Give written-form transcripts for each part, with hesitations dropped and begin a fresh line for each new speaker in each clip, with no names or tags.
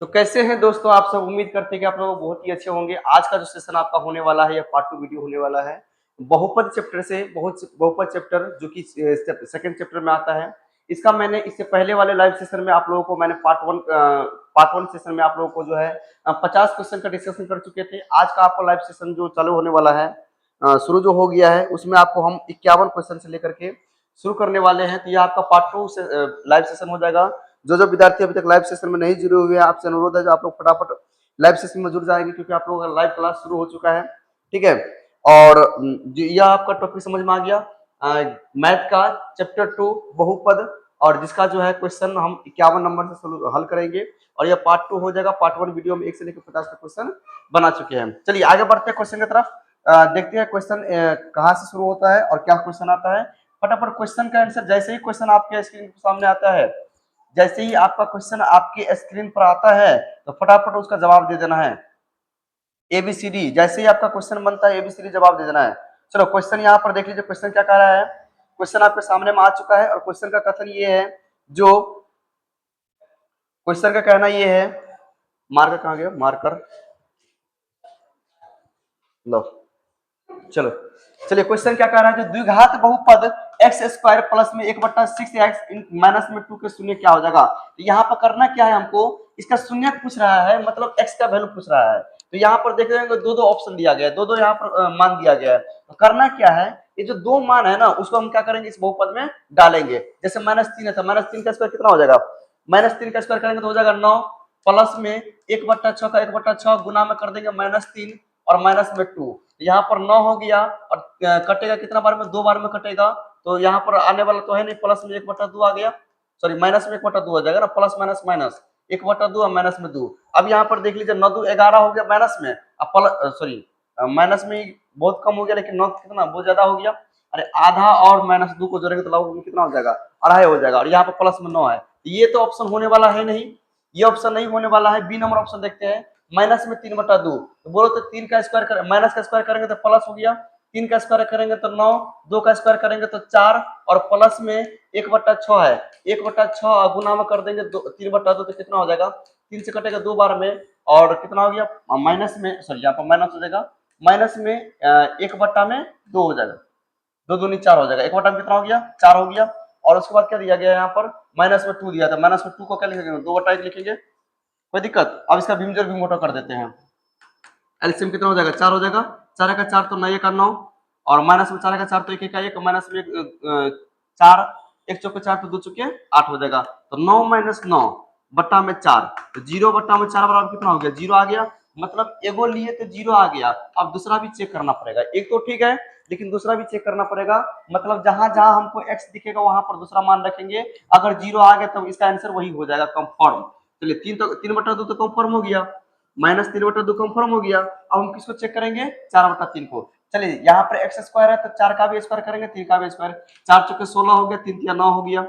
तो कैसे हैं दोस्तों आप सब। उम्मीद करते हैं कि आप लोग बहुत ही अच्छे होंगे। आज का जो सेशन आपका होने वाला है, या पार्ट 2 वीडियो होने वाला है बहुपद चैप्टर से। बहुपद चैप्टर जो कि सेकंड चैप्टर में आता है। इसका मैंने इससे पहले वाले लाइव सेशन में आप लोगों को मैंने पार्ट वन सेशन में आप लोगों को जो है 50 क्वेश्चन का डिस्कशन कर चुके थे। आज का आपका लाइव सेशन जो चालू होने वाला है, शुरू जो हो गया है, उसमें आपको हम 51 क्वेश्चन से लेकर के शुरू करने वाले हैं। तो यह आपका पार्ट 2 से लाइव सेशन हो जाएगा। जो विद्यार्थी अभी तक लाइव सेशन में नहीं जुड़े हुए हैं, आपसे अनुरोध है जो आप लोग फटाफट लाइव सेशन में जुड़ जाएंगे, क्योंकि आप लोगों का लाइव क्लास शुरू हो चुका है। ठीक है। और यह आपका टॉपिक समझ में आ गया, मैथ का चैप्टर 2 बहुपद, और जिसका जो है क्वेश्चन हम 51 नंबर से हल करेंगे। और यह पार्ट 2 हो जाएगा। पार्ट 1 वीडियो में 1 से लेकर 50 का क्वेश्चन बना चुके हैं। चलिए आगे बढ़ते हैं क्वेश्चन की तरफ। देखते हैं क्वेश्चन कहाँ से शुरू होता है और क्या क्वेश्चन आता है। फटाफट क्वेश्चन का आंसर जैसे ही क्वेश्चन आपके स्क्रीन के सामने आता है, जैसे ही आपका क्वेश्चन आपके स्क्रीन पर आता है, तो फटाफट उसका जवाब दे देना है। एबीसीडी जैसे ही आपका क्वेश्चन बनता है, एबीसीडी जवाब दे देना है। चलो क्वेश्चन यहाँ पर देख लीजिए, क्वेश्चन क्या कह रहा है। क्वेश्चन आपके सामने में आ चुका है, और क्वेश्चन का कथन ये है, जो क्वेश्चन का कहना ये है, मार्कर कहाँ गया, मार्कर लो। चलो चलिए क्वेश्चन क्या कह रहा है, जो द्विघात बहुपद एक्स स्क्वायर प्लस में 1/6x माइनस में 2 के शून्य क्या हो जाएगा। तो यहाँ पर करना क्या है, हमको इसका शून्य पूछ रहा है, मतलब x का वैल्यू पूछ रहा है। तो यहाँ पर देख रहे हैं दो ऑप्शन दिया गया है, दो यहाँ पर मान दिया गया है। तो करना क्या है, ये जो दो मान है ना, उसको हम क्या करेंगे, इस बहुपद में डालेंगे। जैसे -3 है, तो -3 का स्क्वायर कितना हो जाएगा, -3 का स्क्वायर करेंगे तो हो जाएगा 9, प्लस में 1/6 का 1/6 गुना में कर देंगे -3, और माइनस में 2। यहाँ पर 9 हो गया, और कटेगा कितना बार में, 2 बार में कटेगा। तो यहाँ पर आने वाला तो है नहीं, प्लस में 1/2 आ गया, सॉरी माइनस में 1/2 हो जाएगा ना, प्लस माइनस माइनस 1/2 और माइनस में 2। अब यहाँ पर देख लीजिए 9 2 11 हो गया माइनस में, अब सॉरी माइनस में बहुत कम हो गया, लेकिन 9 कितना बहुत ज्यादा हो गया। अरे आधा और -2 को जोड़ेंगे तो लगभग कितना हो जाएगा, अढ़ाई हो जाएगा। और यहाँ पर प्लस में 9 है, ये तो ऑप्शन होने वाला है नहीं, ये ऑप्शन नहीं होने वाला है। बी नंबर ऑप्शन देखते हैं, माइनस में 3/2। तो बोलो तो 3 का स्क्वायर कर, माइनस का स्क्वायर करेंगे तो प्लस हो गया, 3 का स्क्वायर करेंगे तो 9, 2 का स्क्वायर करेंगे तो 4, और प्लस में 1/6 है, 1/6 गुना में कर देंगे 3/2, तो कितना हो जाएगा, 3 से कटेगा 2 बार में, और कितना हो गया माइनस में, सॉरी यहाँ पर माइनस हो जाएगा, माइनस में 1/2 हो जाएगा, 2 दूनी 4 हो जाएगा, 1/में कितना हो गया, 4 हो गया। और उसके बाद क्या दिया गया यहाँ पर, माइनस में 2 दिया था, माइनस में 2 को क्या लिखेंगे, 2/1 लिखेंगे, कोई दिक्कत। अब इसका भीमजोड़ भी मोटा कर देते हैं। एलसीएम कितना हो जाएगा, 4 हो जाएगा, 4 का 4 तो 9 का 9, और माइनस में 4 का 4 तो 1 का 1, माइनस में 4, 1 चौके 4 तो 2 चौके 8 हो जाएगा। तो 9 - 9 बट्टा में 4, तो 0 बट्टा में 4 बराबर कितना हो गया, 0 आ गया। मतलब एगो लिए तो 0 आ गया, अब दूसरा भी चेक करना पड़ेगा। एक तो ठीक है, लेकिन दूसरा भी चेक करना पड़ेगा। मतलब जहां जहां हमको x दिखेगा वहां पर दूसरा मान रखेंगे। अगर 0 आ गया तो इसका आंसर वही हो जाएगा, कंफर्म। चलिए 3/2 तो कंफर्म हो गया, -3/2 कंफर्म हो गया। अब हम किसको चेक करेंगे, 4/3 को। चलिए यहाँ पर एक्स स्क्वायर है, तो 4 का भी स्क्वायर करेंगे, 3 का भी स्क्वायर, 4 चौके 16 हो गया, 3 तिया 9 हो गया।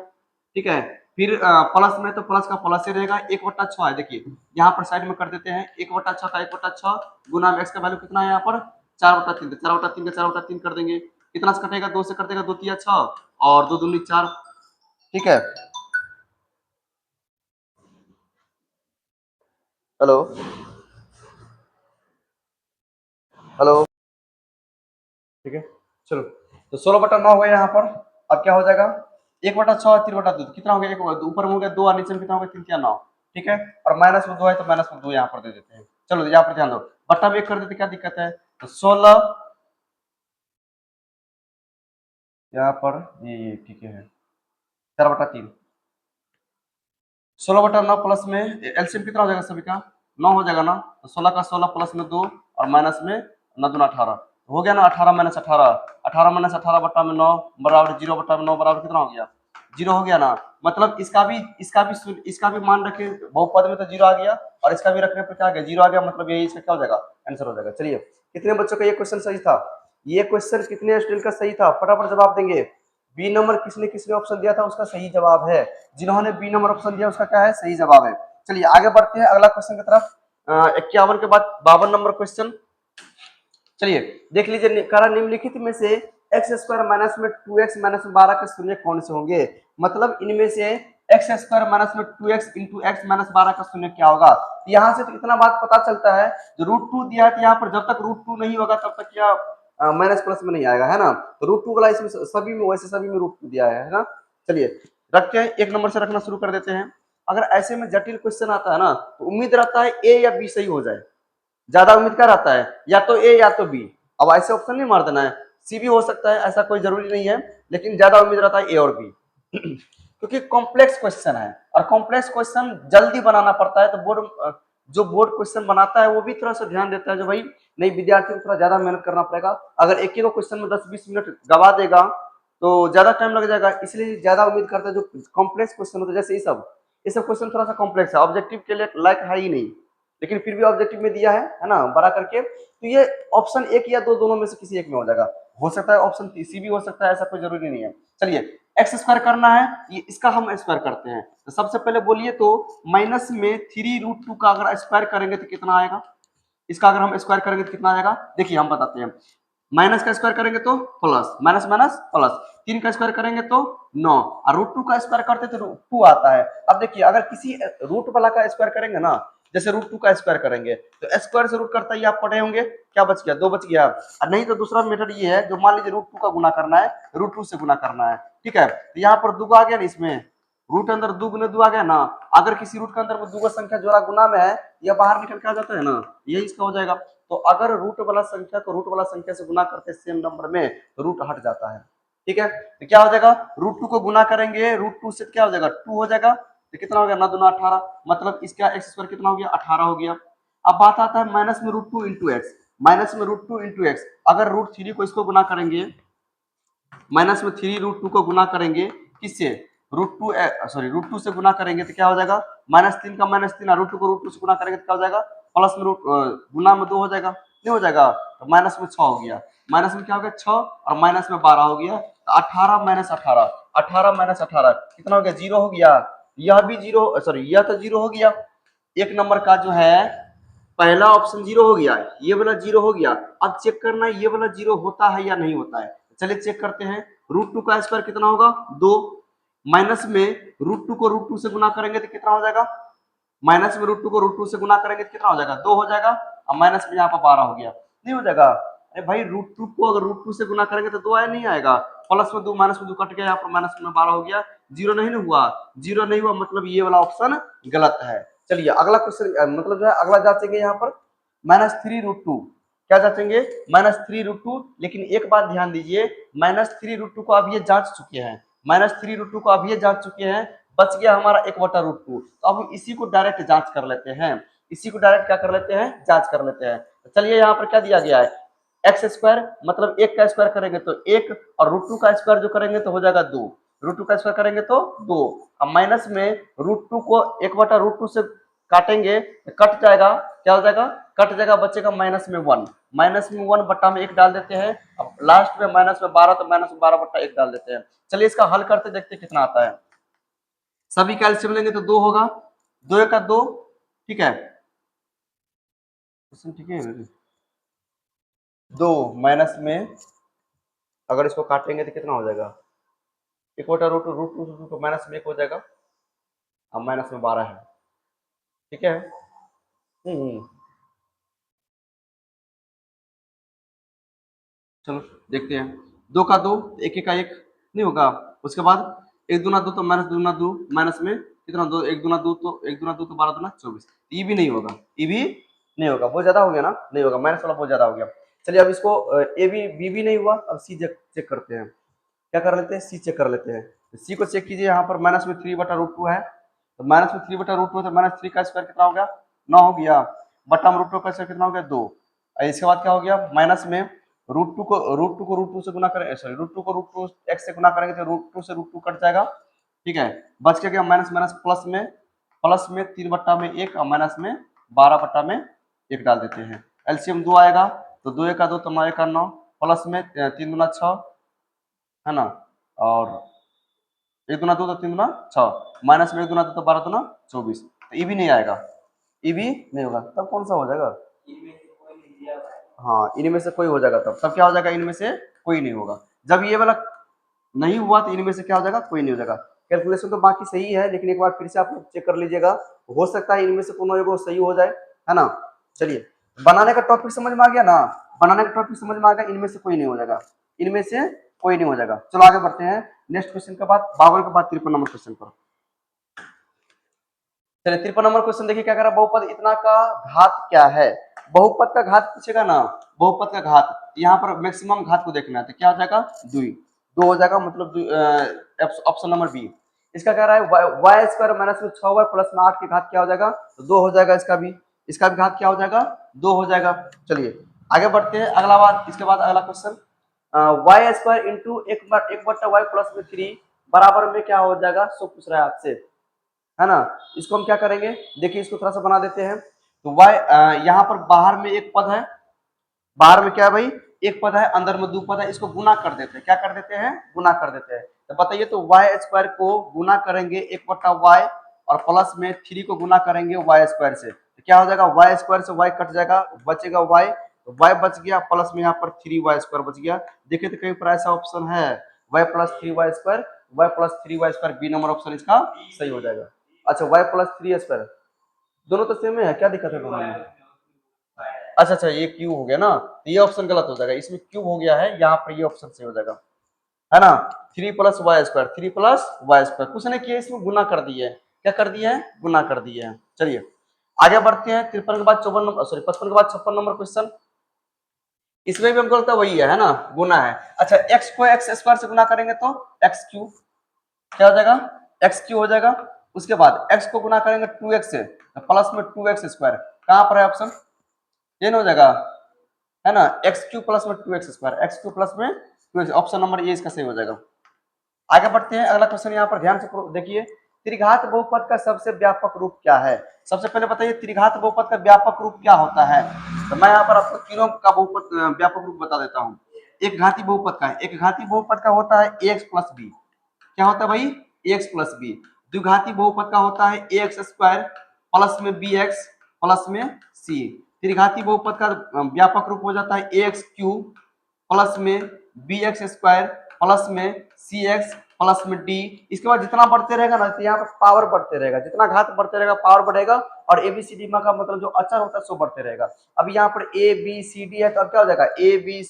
ठीक है, फिर प्लस में तो प्लस का प्लस ही रहेगा, 1/6 है। देखिए यहाँ पर साइड में कर देते हैं, 1/6 का 1/6 गुना में एक्स का वैल्यू कितना है यहाँ पर, 4/3, 4/3 का 4/3 कर देंगे, कितना से कटेगा, 2 से कटेगा, 2 तिया 6, और 2 दूनी 4। ठीक है, हेलो हेलो, ठीक है। चलो तो 16/9 हो गया यहाँ पर। अब क्या हो जाएगा, 1/6 3/2, कितना हो गया, ऊपर में हो गया 2 और नीचे में कितना हो गया, 3 तिया 9। ठीक है, और माइनस में 2 है तो माइनस में 2 यहाँ पर दे देते हैं। चलो यहाँ पर ध्यान दो, बट्टा में 1 कर देते, क्या दिक्कत है। तो 16 यहाँ पर ये ठीक है, 4/3, 16/9 प्लस में एलसीएम कितना हो जाएगा सभी का, 9 हो जाएगा ना। तो 16 का 16 प्लस में 2, और माइनस में 9 दूना 18 हो गया ना, 18 - 18, 18 - 18 बट्टा में 9 बराबर 0/9 बराबर कितना हो गया, 0 हो गया ना। मतलब इसका भी मान रखे, बहुपद में तो 0 आ गया, और इसका भी रखने पर क्या आ गया, 0 आ गया। मतलब यही इसका क्या हो जाएगा, आंसर हो जाएगा। चलिए कितने बच्चों का ये क्वेश्चन सही था, ये क्वेश्चन कितने स्टूडेंट का सही था, फटाफट जवाब देंगे। बी नंबर किसने किसने ऑप्शन दिया था, उसका सही जवाब है। जिन्होंने बी नंबर ऑप्शन दिया उसका क्या है, सही जवाब है। चलिए आगे बढ़ते हैं अगला क्वेश्चन की तरफ। 51 के बाद 52 नंबर क्वेश्चन। चलिए देख लीजिए, करा निम्नलिखित में से x² माइनस में 2x माइनस में 12 के शून्य कौन से होंगे। मतलब इनमें से एक्स स्क्वायर माइनस में 2x इंटू एक्स माइनस 12 का शून्य क्या होगा। तो यहाँ से तो इतना बात पता चलता है, जो √2 दिया है तो यहाँ पर जब तक √2 नहीं होगा तब तक क्या माइनस प्लस में नहीं आएगा, है ना। तो √2 वाला इसमें सभी में, वैसे सभी में √2 दिया है ना। चलिए रखते हैं, एक नंबर से रखना शुरू कर देते हैं। अगर ऐसे में जटिल क्वेश्चन आता है ना, तो उम्मीद रहता है ए या बी सही हो जाए, ज्यादा उम्मीद क्या रहता है, या तो ए या तो बी। अब ऐसे ऑप्शन नहीं मार देना है, सी भी हो सकता है, ऐसा कोई जरूरी नहीं है, लेकिन ज्यादा उम्मीद रहता है ए और बी क्योंकि कॉम्प्लेक्स क्वेश्चन है और कॉम्प्लेक्स क्वेश्चन जल्दी बनाना पड़ता है। तो बोर्ड जो बोर्ड क्वेश्चन बनाता है वो भी थोड़ा सा ध्यान देता है, जो भाई नहीं विद्यार्थी को थोड़ा ज्यादा मेहनत करना पड़ेगा। अगर एक ही क्वेश्चन में 10-20 मिनट गवा देगा तो ज्यादा टाइम लग जाएगा, इसलिए ज्यादा उम्मीद करता है जो कॉम्प्लेक्स क्वेश्चन होता है, जैसे ये सब क्वेश्चन थोड़ा सा कॉम्प्लेक्स है, ऑब्जेक्टिव के लिए लायक है ही नहीं, लेकिन फिर भी ऑब्जेक्टिव में दिया है ना बड़ा करके। तो ये ऑप्शन एक या दो, दोनों में से किसी एक में हो जाएगा, हो सकता है ऑप्शन सी भी हो सकता है, ऐसा कोई जरूरी नहीं है। चलिए एक्स स्क्वायर करना है, ये इसका हम स्क्वायर करते हैं। तो सबसे पहले बोलिए तो माइनस में 3√2 का अगर स्क्वायर करेंगे तो कितना आएगा, इसका अगर हम स्क्वायर करेंगे तो कितना आएगा, देखिए हम बताते हैं। माइनस का स्क्वायर करेंगे तो प्लस, माइनस माइनस प्लस, 3 का स्क्वायर करेंगे तो 9, और √2 का स्क्वायर करते तो √2 आता है। अब देखिए अगर किसी रूट वाला का स्क्वायर करेंगे ना, जैसे √2 का स्क्वायर करेंगे तो स्क्वायर से रूट करता ही आप पढ़े होंगे, क्या बच गया, 2 बच गया। और नहीं तो दूसरा मेथड ये है, जो मान लीजिए √2 का गुना करना है, √2 से गुना करना है, ठीक है। तो यहाँ पर 2 आ गया ना, इसमें रूट अंदर 2 गुने 2 आ गया ना। अगर किसी रूट के अंदर में 2 संख्या जोड़ा गुना में है, यह बाहर निकल के आ जाता है ना, यही इसका हो जाएगा। तो अगर रूट वाला संख्या को रूट वाला संख्या से गुना करते सेम नंबर में, तो रूट हट जाता है, ठीक है। तो क्या हो जाएगा, √2 को गुना करेंगे √2 से, क्या हो जाएगा 2 हो जाएगा, तो कितना हो गया 9 दूना 18, मतलब इसका एक्स स्क्वायर कितना हो गया 18 हो गया। अब बात आता है माइनस में √2 इंटू एक्स, माइनस में √2 इंटू एक्स, अगर √3 को इसको गुना करेंगे, माइनस में 3√2 को गुना करेंगे किससे, √2 सॉरी √2 से गुना करेंगे तो क्या हो जाएगा, -3 का -3, √2 को √2 से गुना करेंगे तो क्या हो जाएगा, प्लस में गुना में 2 हो जाएगा, नहीं हो जाएगा, तो माइनस में 6 हो गया, माइनस में क्या हो गया 6 और माइनस में 12 हो गया, तो 18 माइनस 18, 18 माइनस 18 कितना हो गया, 0 हो गया। यह भी 0, सॉरी यह तो 0 हो गया, एक नंबर का जो है पहला ऑप्शन 0 हो गया, ये वाला 0 हो गया। अब चेक करना है ये वाला 0 होता है या नहीं होता है, चलिए चेक करते हैं। √2 का स्क्वायर कितना होगा 2, माइनस में √2 को √2 से गुना करेंगे तो कितना हो जाएगा, माइनस में √2 को √2 से गुना करेंगे तो कितना हो जाएगा 2 हो जाएगा, और माइनस में यहाँ पर 12 हो गया, नहीं हो जाएगा। अरे भाई √2 को अगर √2 से गुना करेंगे तो 2 आया नहीं आएगा, प्लस में 2 माइनस में 2 कट गया, यहाँ पर माइनस में 12 हो गया, 0 नहीं ना हुआ, 0 नहीं हुआ, मतलब ये वाला ऑप्शन गलत है। चलिए अगला क्वेश्चन, मतलब जो है अगला जांचेंगे यहाँ पर -3√2, क्या जांचेंगे -3√2, लेकिन एक बात ध्यान दीजिए, -3√2 को अब ये जांच चुके हैं, -3√2 को अब ये जांच चुके हैं, बच गया हमारा 1/√2। तो अब हम इसी को डायरेक्ट जांच कर लेते हैं, इसी को डायरेक्ट क्या कर लेते हैं, जांच कर लेते हैं। तो चलिए यहाँ पर क्या दिया गया है, एक्स स्क्वायर, मतलब 1 का स्क्वायर करेंगे तो 1, और √2 का स्क्वायर जो करेंगे तो हो जाएगा 2, √2 का स्क्वायर करेंगे तो 2, अब माइनस में √2 को 1/√2 से काटेंगे तो कट जाएगा, क्या हो जाएगा, कट जाएगा, बचेगा माइनस में 1, माइनस में 1 बट्टा में 1 डाल देते हैं, अब लास्ट में माइनस में 12, तो माइनस में 12 बट्टा 1 डाल देते हैं। चलिए इसका हल करते देखते हैं कितना आता है, सभी कैल्शियम लेंगे तो 2 होगा, 2 का 2, ठीक है, ठीक है, 2 माइनस में अगर इसको काटेंगे तो कितना हो जाएगा, 1/√2 तो माइनस में 1 हो जाएगा, अब माइनस में 12 है, ठीक है। हम्म, चलो देखते हैं, 2 का 2, 1 का 1 नहीं होगा, उसके बाद 1 दूना 2 तो माइनस 2 दूना 2, माइनस में कितना 2, 1 दूना 2 तो 1 दूना 2 तो 12 दूना 24, ये भी नहीं होगा, ये भी नहीं होगा, बहुत ज्यादा हो गया ना, नहीं होगा, माइनस वाला बहुत ज्यादा हो गया। चलिए अब इसको ए बी बी भी नहीं हुआ, अब सी चेक करते हैं, क्या कर लेते हैं, सी चेक कर लेते हैं। सी को चेक कीजिए, यहाँ पर माइनस में 3/√2 है, तो माइनस में 3/√2 तो माइनस 3 का स्क्वायर कितना हो गया 9 हो गया, बटा में √2 का स्क्वायर कितना हो गया 2, इसके बाद क्या हो गया, माइनस में √2 से गुना करें, सॉरी √2 को √2 एक्स से गुना करेंगे तो √2 से √2 कट जाएगा, ठीक है, बच के गया माइनस माइनस प्लस में 3 बट्टा में 1 और माइनस में 12 बट्टा में 1 डाल देते हैं, एलसीएम 2 आएगा, तो 2 का 2 तो 9 का 9, प्लस में 3 दूना 6, है ना, और 1 दूना 2 तो 3 दूना 6, माइनस में 1 दूना 2 तो 12 दूना 24, तो ये भी नहीं आएगा, ये भी नहीं होगा, तब कौन सा हो जाएगा, हाँ इनमें से कोई हो जाएगा, तब क्या हो जाएगा, इनमें से कोई नहीं होगा, जब ये वाला नहीं हुआ तो इनमें से क्या हो जाएगा, कोई नहीं हो जाएगा। कैलकुलेशन तो बाकी सही है, लेकिन एक बार फिर से आप लोग चेक कर लीजिएगा, हो सकता है इनमें से कोनो एगो सही हो जाए, है ना। चलिए, बनाने का टॉपिक समझ में आ गया ना, बनाने का टॉपिक समझ में आ गया, इनमें से कोई नहीं हो जाएगा, इनमें से कोई नहीं हो जाएगा। चलो आगे बढ़ते हैं नेक्स्ट क्वेश्चन के बाद, 52 के बाद 53 नंबर क्वेश्चन पर। चलिए 53 नंबर क्वेश्चन देखिए क्या कह रहा है, बहुपद इतना का घात क्या है। बहुपद का घात पूछेगा ना, बहुपद का घात, यहाँ पर मैक्सिमम घात को देखना है, तो क्या हो जाएगा, दो हो जाएगा, मतलब ऑप्शन नंबर बी। इसका कह रहा है वाई स्क्वायर माइनस में 6y प्लस में 8 की घात क्या हो जाएगा, तो 2 हो जाएगा, इसका भी घात क्या हो जाएगा, 2 हो जाएगा। चलिए आगे बढ़ते हैं, अगला बात, इसके बाद अगला क्वेश्चन, वाई स्क्वायर इंटू एक बट्टा वाई प्लस में 3 बराबर में क्या हो जाएगा, सो पूछ रहा है आपसे, है ना। इसको हम क्या करेंगे, देखिए इसको थोड़ा सा बना देते हैं। तो y यहाँ पर बाहर में एक पद है, बाहर में क्या है भाई, एक पद है, अंदर में दो पद है, इसको गुना कर देते हैं, क्या कर देते हैं, गुना कर देते हैं। तो बताइए, तो वाई स्क्वायर को गुना करेंगे 1/y और प्लस में 3 को गुना करेंगे वाई स्क्वायर से, तो क्या हो जाएगा, वाई स्क्वायर से वाई कट जाएगा, बचेगा वाई, तो वाई बच गया, प्लस में यहाँ पर 3y स्क्वायर बच गया। देखिए तो कहीं पर ऐसा ऑप्शन है y plus 3y square, y plus 3y square, B number option इसका सही हो जाएगा। अच्छा, y प्लस 3 स्क्वायर, दोनों तो सेम है, क्या दिक्कत है दोनों में। अच्छा, ये क्यूब हो गया ना, तो ये ऑप्शन गलत हो जाएगा, इसमें क्यूब हो गया है, यहाँ पर ये ऑप्शन सही हो जाएगा, है ना। 3 plus y square, 3 plus y square, कुछ नहीं किया, इसमें गुना कर दिए, क्या कर दिए हैं, गुना कर दिए हैं। चलिए आगे बढ़ते हैं, 53 के बाद 54 नंबर, सॉरी 55 के बाद 56 नंबर क्वेश्चन। इसमें भी हमको लगता है वही है ना, गुना है। अच्छा, x को x स्क्वायर से गुना करेंगे तो x क्यूब, क्या हो जाएगा, x क्यूब हो जाएगा। उसके बाद x को गुना करेंगे 2x से, तो प्लस में 2x स्क्वायर, कहां पर है ऑप्शन, ये हो जाएगा, है ना, एक्स क्यू प्लस में 2x square, x Q plus में 2x, ऑप्शन नंबर ए इसका सही हो जाएगा। आगे बढ़ते हैं, अगला क्वेश्चन यहाँ पर ध्यान से देखिए, त्रिघात बहुपद का सबसे व्यापक रूप क्या है। सबसे पहले बताइए त्रिघात बहुपद का व्यापक रूप क्या होता है, तो मैं यहाँ पर आपको तीनों का बहुपद व्यापक रूप बता देता हूँ। एक घाती बहुपद का, एक घाती बहुपद का होता है ax प्लस बी, क्या होता है भाई, ax प्लस बी। द्विघाती बहुपद का होता है ax स्क्वायर प्लस में bx प्लस में c। त्रिघाती बहुपद का व्यापक रूप हो जाता है ax क्यूब प्लस में bx स्क्वायर प्लस में cx प्लस में d। इसके बाद जितना बढ़ते रहेगा ना, तो यहाँ पर पावर बढ़ते रहेगा, जितना घात बढ़ते रहेगा पावर बढ़ेगा, और एबीसीडी का मतलब जो अचर होता है सो बढ़ते रहेगा। अब यहाँ पर ए बी सी डी है, तो अब क्या हो जाएगा, A B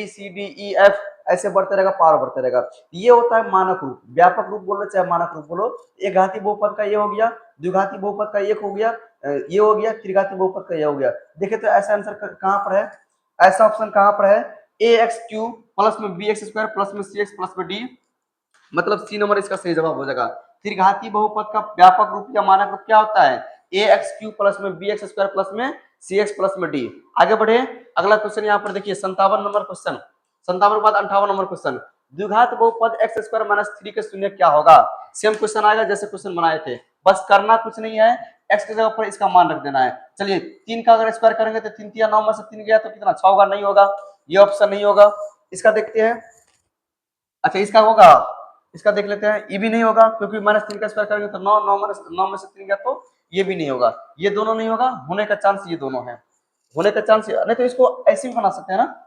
C D E F, ऐसे बढ़ते रहेगा, पावर बढ़ते रहेगा। ये होता है मानक रूप, व्यापक रूप बोलो चाहे मानक रूप बोलो। एक घाती बहुपद का ये हो गया, द्विघाती बहुपद का एक हो गया, ये हो गया, त्रिघाती बहुपद का ये हो गया। देखिए तो ऐसा आंसर कहाँ पर है, ऐसा ऑप्शन कहाँ पर है, ए एक्स क्यूब प्लस में बी एक्स स्क्वायर प्लस में सी एक्स प्लस में डी, मतलब सी नंबर इसका सही जवाब हो जाएगा। त्रिघाती बहुपद का व्यापक रूप या मानक रूप क्या होता है, ए एक्स क्यूब प्लस में बी एक्स स्क्वायर प्लस में सी एक्स प्लस में डी। आगे बढ़े, अगला क्वेश्चन यहाँ पर देखिए 57 नंबर क्वेश्चन, 57 के बाद 58 नंबर क्वेश्चन। द्विघात बहुपद एक्स स्क्वायर माइनस 3 के शून्य क्या होगा। सेम क्वेश्चन आएगा जैसे क्वेश्चन बनाए थे, बस करना कुछ नहीं है, एक्स की जगह पर इसका मान रख देना है। चलिए 3 का अगर स्क्वायर करेंगे तो 3 या 9 में से 3 गया तो कितना 6 होगा, नहीं होगा, ये ऑप्शन नहीं होगा। इसका देखते हैं, अच्छा इसका होगा, इसका देख लेते हैं, ये भी नहीं होगा क्योंकि माइनस 3 का स्क्वायर करेंगे तो 9 में से 3 गया तो ये भी नहीं होगा, ये दोनों नहीं होगा, होने का चांस ये दोनों है, होने का चांस। नहीं तो इसको ऐसे भी बना सकते हैं ना,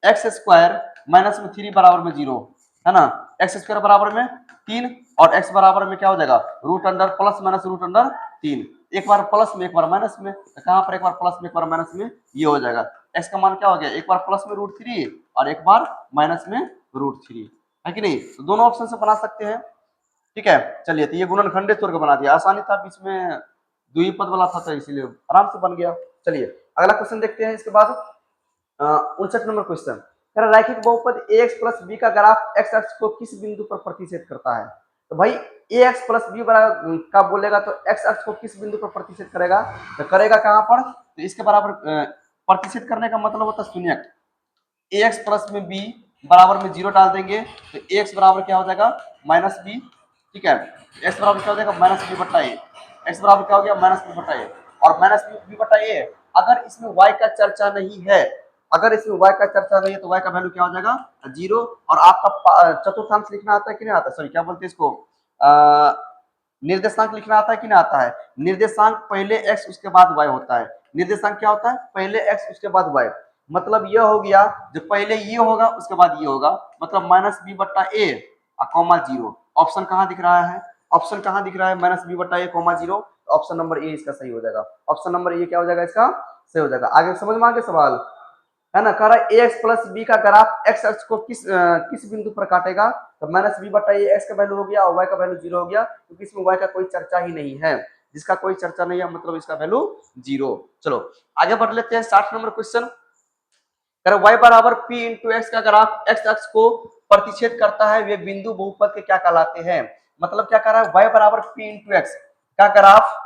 एक्स स्क्वायर माइनस में 3 बराबर में 0, है ना, एक्स स्क्वायर बराबर में 3 और एक्स बराबर में क्या हो जाएगा, root under plus minus root under 3, एक बार प्लस में एक बार माइनस में, तो कहां पर एक बार प्लस में एक बार माइनस में, ये हो जाएगा। एक्स का मान क्या हो गया, एक बार प्लस में √3 और एक बार माइनस में √3, है कि नहीं, तो दोनों ऑप्शन से बना सकते हैं। ठीक है, चलिए तो ये गुणनखंडित तौर बना दिया, आसानी था, बीच में द्विपद वाला था तो इसीलिए आराम से बन गया। चलिए अगला क्वेश्चन देखते हैं, इसके बाद 59 नंबर क्वेश्चन, रैखिक बहुपद ax प्लस बी का ग्राफ x अक्ष को किस बिंदु पर प्रतिच्छेद करता है। तो भाई ax प्लस बी का बोलेगा तो x अक्ष को किस बिंदु पर प्रतिच्छेद करेगा, तो करेगा कहां पर, तो इसके बराबर प्रतिच्छेद करने का मतलब होता है शून्यक, ax प्लस में b बराबर में 0 डाल देंगे तो x बराबर क्या हो जाएगा, माइनस बी। ठीक है, x बराबर क्या हो जाएगा, माइनस बी बटा ए, x बराबर क्या हो गया, माइनस बी बटा ए, और माइनस बी बटा ए। अगर इसमें y का चर्चा नहीं है, अगर इसमें y का चर्चा नहीं है तो y का वैल्यू क्या हो जाएगा, 0। और आपका चतुर्थांश लिखना आता है कि नहीं आता, सॉरी क्या बोलते हैं इसको, निर्देशांक लिखना आता है कि नहीं आता है। निर्देशांक पहले x उसके बाद y होता है, निर्देशांक क्या होता है, पहले x उसके बाद y, मतलब यह हो गया जो पहले ये होगा उसके बाद ये होगा, मतलब माइनस बी बट्टा ए कॉमा जीरो। ऑप्शन कहाँ दिख रहा है, ऑप्शन कहाँ दिख रहा है, माइनस बी बटा A comma zero. Option number A इसका सही हो जाएगा, ऑप्शन नंबर ए क्या हो जाएगा, इसका सही हो जाएगा। आगे समझ में आ गया सवाल, है ना। कह रहा है ए एक्स प्लस बी का ग्राफ एक्स अक्ष को किस बिंदु पर काटेगा, तो माइनस बी बटा ए एक्स का वैल्यू हो गया और वाई का वैल्यू जीरो हो गया, क्योंकि इसमें वाई का कोई चर्चा ही नहीं है। जिसका कोई चर्चा नहीं है मतलब इसका वैल्यू जीरो। चलो आगे बढ़ लेते हैं 60 नंबर क्वेश्चन। y बराबर p इंटू एक्स का ग्राफ एक्स अक्ष को प्रतिच्छेद करता है, वे बिंदु बहुपद के क्या कहलाते हैं। मतलब क्या कर रहा है, y बराबर p इंटू एक्स का ग्राफ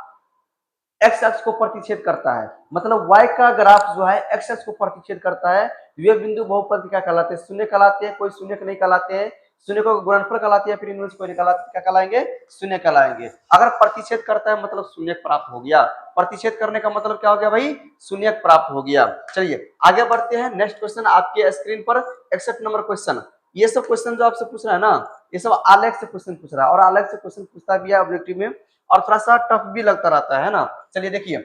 एक्स अक्ष को प्रतिच्छेद करता है, मतलब y का ग्राफ जो है एक्स अक्ष को प्रतिच्छेद करता है, वे बिंदु बहुपद क्या कहलाते हैं, शून्य कहलाते हैं, कोई शून्य नहीं कहलाते हैं, शून्य को गुणनफल कहलाते हैं, फिर इनवर्स को निकालते क्या कहलाएंगे, शून्य कहलाएंगे। अगर प्रतिच्छेद करता है मतलब शून्य प्राप्त हो गया, प्रतिच्छेद करने का मतलब क्या हो गया भाई, शून्य प्राप्त हो गया। चलिए आगे बढ़ते हैं, नेक्स्ट क्वेश्चन आपके स्क्रीन पर 61 नंबर क्वेश्चन। ये सब क्वेश्चन जो आपसे पूछ रहा है ना, ये सब अलग से क्वेश्चन पूछ रहा है और अलग से क्वेश्चन पूछता भी है ऑब्जेक्टिव में, और थोड़ा सा टफ भी लगता रहता है ना। चलिए देखिए,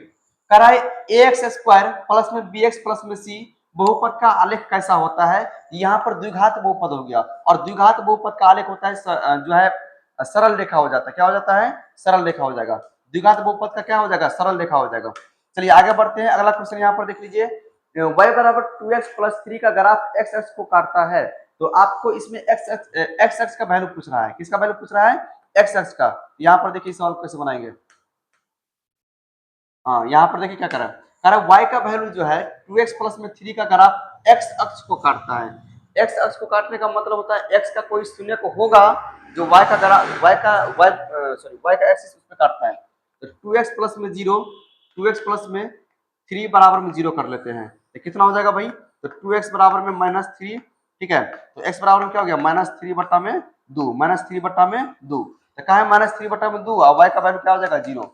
कराए ए एक्स स्क्वायर प्लस में बी एक्स प्लस में सी बहुपद का आलेख कैसा होता है। यहाँ पर द्विघात बहुपद हो गया, और द्विघात बहुपद का आलेख होता है जो है सरल रेखा हो जाता है, क्या हो जाता है, सरल रेखा हो जाएगा। द्विघात बहुपद का क्या हो जाएगा, सरल रेखा हो जाएगा। चलिए आगे बढ़ते हैं, अगला क्वेश्चन यहाँ पर देख लीजिए, y बराबर 2x प्लस 3 का ग्राफ x अक्ष को काटता है, तो आपको इसमें x अक्ष का वैल्यू पूछ रहा है, किसका वैल्यू पूछ रहा है, x अक्ष का। यहाँ पर देखिए सवाल कैसे बनाएंगे, हाँ यहाँ पर देखिए क्या करा है, y का वैल्यू जो है 2x प्लस में 3 का ग्राफ x अक्ष को काटता है। x अक्ष को काटने का मतलब होता है x का कोई शून्य को होगा जो y का ग्राफ y का एक्सिस उस पे काटता है। तो 2x प्लस में 0, 2x प्लस में 3 बराबर में 0 कर लेते हैं, तो कितना हो जाएगा भाई, तो 2x बराबर में माइनस 3, ठीक है। तो x बराबर में क्या हो गया, माइनस 3 बट्टा में 2, माइनस 3 बट्टा में 2, तो कहा है माइनस 3 बट्टा में 2 और y का वैल्यू क्या हो जाएगा, 0,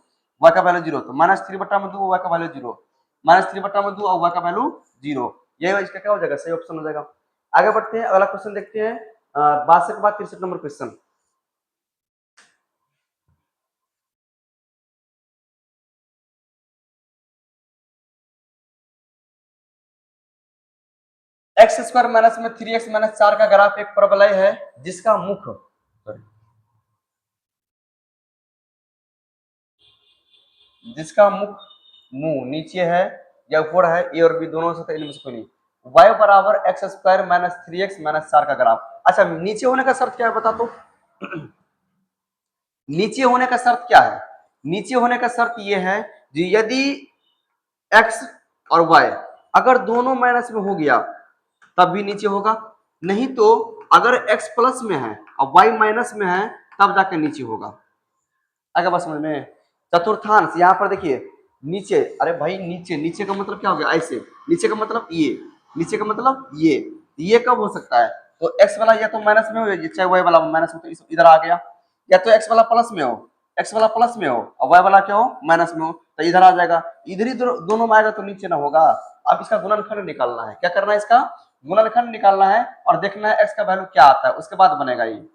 y का वैल्यू 0, तो माइनस 3 बट्टा में 2 y का वैल्यू 0, माइनस 3 बट्टा में 2 और y का वैल्यू 0, यही इसका क्या हो जाएगा, सही ऑप्शन हो जाएगा। आगे बढ़ते हैं, अगला क्वेश्चन देखते हैं 62 के बाद 63 number question. X square minus में 3x माइनस 4 का ग्राफ एक परवलय है जिसका मुख मुंह नीचे है या ऊपर है, ए और बी दोनों से, इनमें से कोई नहीं। y बराबर x square minus 3x minus 4 का ग्राफ। अच्छा नीचे होने का शर्त क्या है बता तो नीचे होने का शर्त क्या है, नीचे होने का शर्त ये है कि यदि x और y अगर दोनों माइनस में हो गया तब भी नीचे होगा, नहीं तो अगर x प्लस में है और y माइनस में है तब जाकर नीचे होगा। आगे बात समझ में, चतुर्थांश यहाँ पर देखिए नीचे, अरे भाई नीचे, नीचे का मतलब क्या हो गया, ऐसे नीचे का मतलब ये, नीचे का मतलब ये कब हो सकता है, तो x वाला या तो माइनस में हो, चाहे y वाला माइनस में, तो इधर आ गया, या तो x वाला प्लस में हो, x वाला प्लस में हो और y वाला क्या हो, माइनस में हो, तो इधर आ जाएगा, इधर ही दोनों में आएगा तो नीचे ना होगा। अब इसका गुणनखंड निकालना है, क्या करना है, इसका गुणनखंड निकालना है और देखना है x का वैल्यू क्या आता है, उसके बाद बनेगा ये,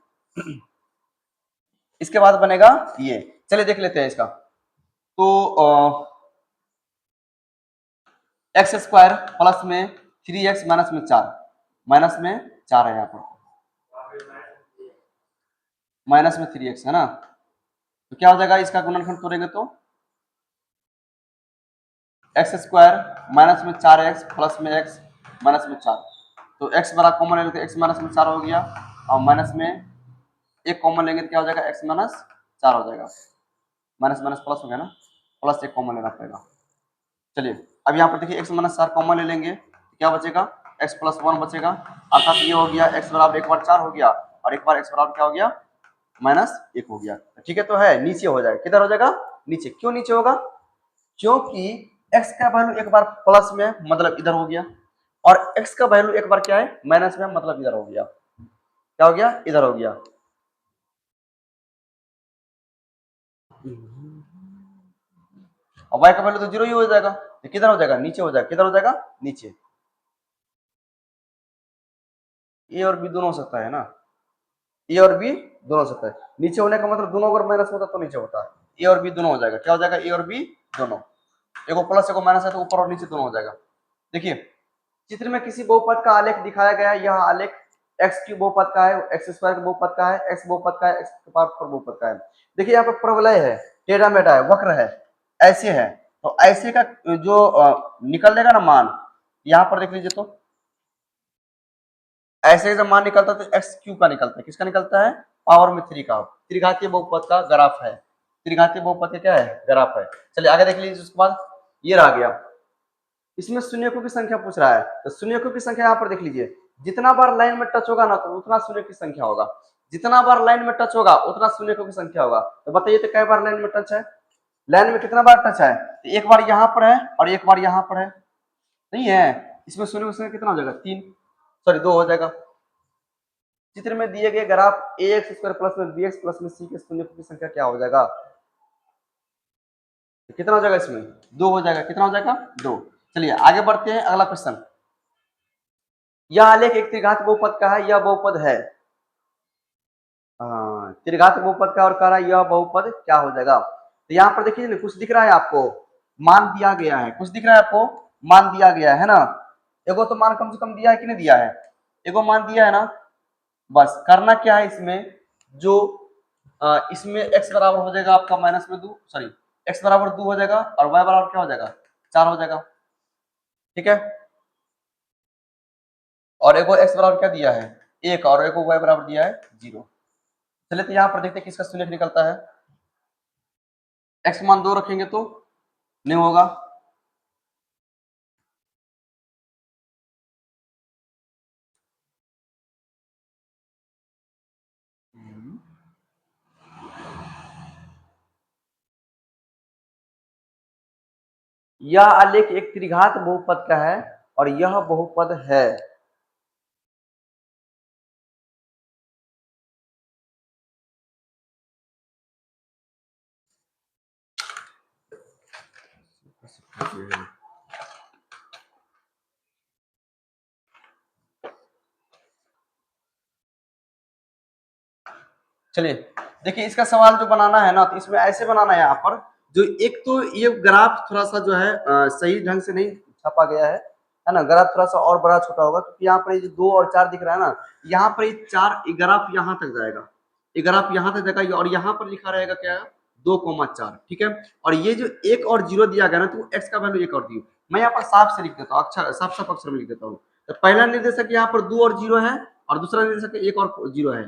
इसके बाद बनेगा ये। चलिए देख लेते हैं इसका, तो एक्स स्क्वायर प्लस में 3x माइनस में 4, माइनस में 4 है यहाँ पर, माइनस में 3x है ना, तो क्या हो जाएगा, इसका गुणनखंड तोड़ेंगे तो एक्स स्क्वायर माइनस में 4x प्लस में x माइनस में 4, तो x बड़ा कॉमन लेंगे तो x माइनस में 4 हो गया, और माइनस में एक कॉमन लेंगे तो क्या हो जाएगा, x माइनस 4 हो जाएगा, माइनस माइनस प्लस हो गया ना, प्लस एक कॉमन लेना पड़ेगा। चलिए अब यहाँ पर देखिए x माइनस 4 कॉमन ले लेंगे तो क्या बचेगा, x प्लस 1 बचेगा, अर्थात ये हो गया x बराबर एक बार 4 हो गया और एक बार x बराबर क्या हो गया, माइनस 1 हो गया, ठीक है। तो है नीचे हो जाएगा, किधर हो जाएगा, नीचे। क्यों नीचे होगा, क्योंकि x का वैल्यू एक बार प्लस में मतलब इधर हो गया, और x का वैल्यू एक बार क्या है, माइनस में मतलब इधर हो गया, क्या हो गया, इधर हो गया। और y का वैल्यू तो 0 ही हो जाएगा, तो किधर हो जाएगा, नीचे हो जाएगा, किधर हो जाएगा, नीचे। ए और बी दोनों हो सकता है ना, ए और बी दोनों हो सकता है, नीचे होने का मतलब दोनों अगर माइनस होता तो नीचे होता है, ए और बी दोनों हो जाएगा, क्या हो जाएगा, ए और बी दोनों, एगो प्लस एगो माइनस है तो ऊपर और नीचे दोनों हो जाएगा। देखिए चित्र में किसी बहुपद का आलेख दिखाया गया, यह आलेख एक्स क्यूब बहुपद का है, एक्स स्क्वायर का बहुपद का है, एक्स बहुपद का है, एक्स के पावर पर बहुपद का है। देखिए यहाँ पर प्रवलय है, टेढ़ा मेढ़ा है, वक्र है, ऐसे है, तो ऐसे का जो निकल जाएगा ना मान, यहाँ पर देख लीजिए, तो ऐसे जब मान निकलता है तो एक्स क्यूब का निकलता है, किसका निकलता है, पावर में 3 का, त्रिघातीय बहुपद का ग्राफ है, त्रिघातीय बहुपद का क्या है, ग्राफ है। चलिए आगे देख लीजिए, उसके बाद ये रह गया, इसमें शून्यकों की संख्या पूछ रहा है, तो शून्यकों की संख्या यहाँ पर देख लीजिए, जितना बार लाइन में टच होगा ना तो उतना शून्य की संख्या होगा, जितना बार लाइन में टच होगा उतना शून्यकों की संख्या होगा। तो बताइए तो कई बार लाइन में टच है, लाइन में कितना बार टच है, तो एक बार यहाँ पर है और एक बार यहाँ पर है, नहीं है, इसमें शून्य की संख्या कितना हो जाएगा, 3, सॉरी 2 हो जाएगा। चित्र में दिए गए graph A x square plus में बी एक्स प्लस में सी के शून्यकों की संख्या क्या हो जाएगा, तो कितना हो जाएगा, इसमें 2 हो जाएगा, कितना हो जाएगा, 2। चलिए आगे बढ़ते हैं, अगला क्वेश्चन, यह आलेख एक त्रिघात बहुपद का है, यह बहुपद है, त्रिघात बहुपद का, और कह रहा है यह बहुपद क्या हो जाएगा। तो यहाँ पर देखिए ना, कुछ दिख रहा है आपको, मान दिया गया है, कुछ दिख रहा है आपको, मान दिया गया है ना, एगो तो मान कम से कम दिया है कि नहीं दिया है, एगो मान दिया है ना। बस करना क्या है इसमें, जो इसमें x बराबर हो जाएगा आपका माइनस में 2, सॉरी x बराबर 2 हो जाएगा, और y बराबर क्या हो जाएगा, 4 हो जाएगा, ठीक है। और एगो x बराबर क्या दिया है, 1, और एगो y बराबर दिया है 0। चलिए तो यहाँ पर देखते हैं किसका शून्य निकलता है, x मान 2 रखेंगे तो नहीं होगा, यह आलेख एक त्रिघात बहुपद का है और यह बहुपद है। चलिए देखिए, इसका सवाल जो बनाना है ना, तो इसमें ऐसे बनाना है, यहाँ पर जो एक तो ये ग्राफ थोड़ा सा जो है सही ढंग से नहीं छपा गया है ना, ग्राफ थोड़ा सा और बड़ा छोटा होगा, क्योंकि यहाँ पर ये जो 2 और 4 दिख रहा है ना, यहाँ पर ये 4 ग्राफ यहाँ तक जाएगा, ये ग्राफ यहाँ तक जाएगा, और यहाँ पर लिखा रहेगा क्या, 2,4, ठीक है। और ये जो 1 और 0 दिया गया ना, तो एक्स का वैल्यू 1 और 0, मैं यहाँ पर साफ से लिख देता हूँ, अक्षर साफ साफ अक्षर में लिख देता हूँ। तो पहला निर्देशक यहाँ पर 2 और 0 है, और दूसरा निर्देशक 1 और 0 है,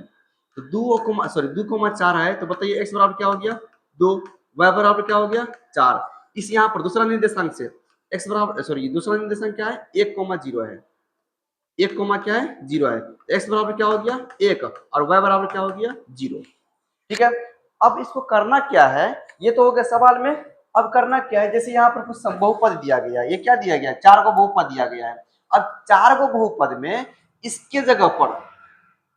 तो 2,4 है, तो बताइए x बराबर क्या हो गया, 2, y बराबर क्या हो गया, 4। इस यहाँ पर दूसरा निर्देशांक से x बराबर, सॉरी दूसरा निर्देशांक क्या है, 1,0 है, 1, क्या है, 0 है, x बराबर क्या हो गया, 1, और y बराबर क्या हो गया, 0, ठीक है। अब इसको करना क्या है, ये तो हो गया सवाल में, अब करना क्या है, जैसे यहाँ पर कुछ बहुपद दिया गया है, ये क्या दिया गया है, 4 को बहुपद दिया गया है। अब 4 को बहुपद में इसके जगह पर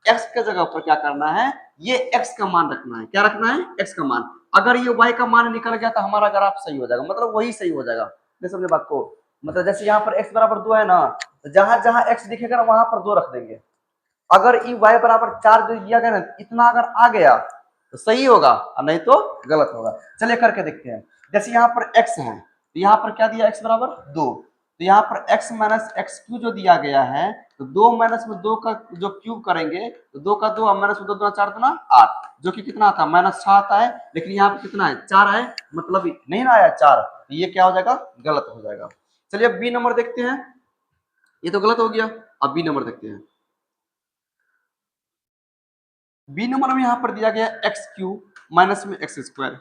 x के जगह पर क्या करना है, ये x का मान रखना है, क्या रखना है, x का मान। अगर ये y का मान निकल गया तो हमारा ग्राफ सही हो जाएगा, मतलब वही सही हो जाएगा, नहीं समझे बात को, मतलब जैसे यहाँ पर x बराबर 2 है ना, तो जहां जहां x दिखेगा ना वहां पर 2 रख देंगे। अगर ये y बराबर 4 जो दिया गया ना, इतना अगर आ गया तो सही होगा, और नहीं तो गलत होगा। चलिए करके देखते हैं, जैसे यहाँ पर x है, तो यहाँ पर क्या दिया, x बराबर 2, तो यहाँ पर x माइनस एक्स क्यू जो दिया गया है, तो 2 माइनस में 2 का जो क्यूब करेंगे, तो 2 का 2 माइनस में 2 दूना 4 दूना 8, जो कि कितना आता है, -6 आता है, लेकिन यहाँ पे कितना है, 4 है, मतलब नहीं ना आया 4, तो ये क्या हो जाएगा, गलत हो जाएगा। चलिए अब बी नंबर देखते हैं, ये तो गलत हो गया, अब बी नंबर देखते हैं। बी नंबर में यहाँ पर दिया गया एक्स क्यूब माइनस में एक्स स्क्वायर,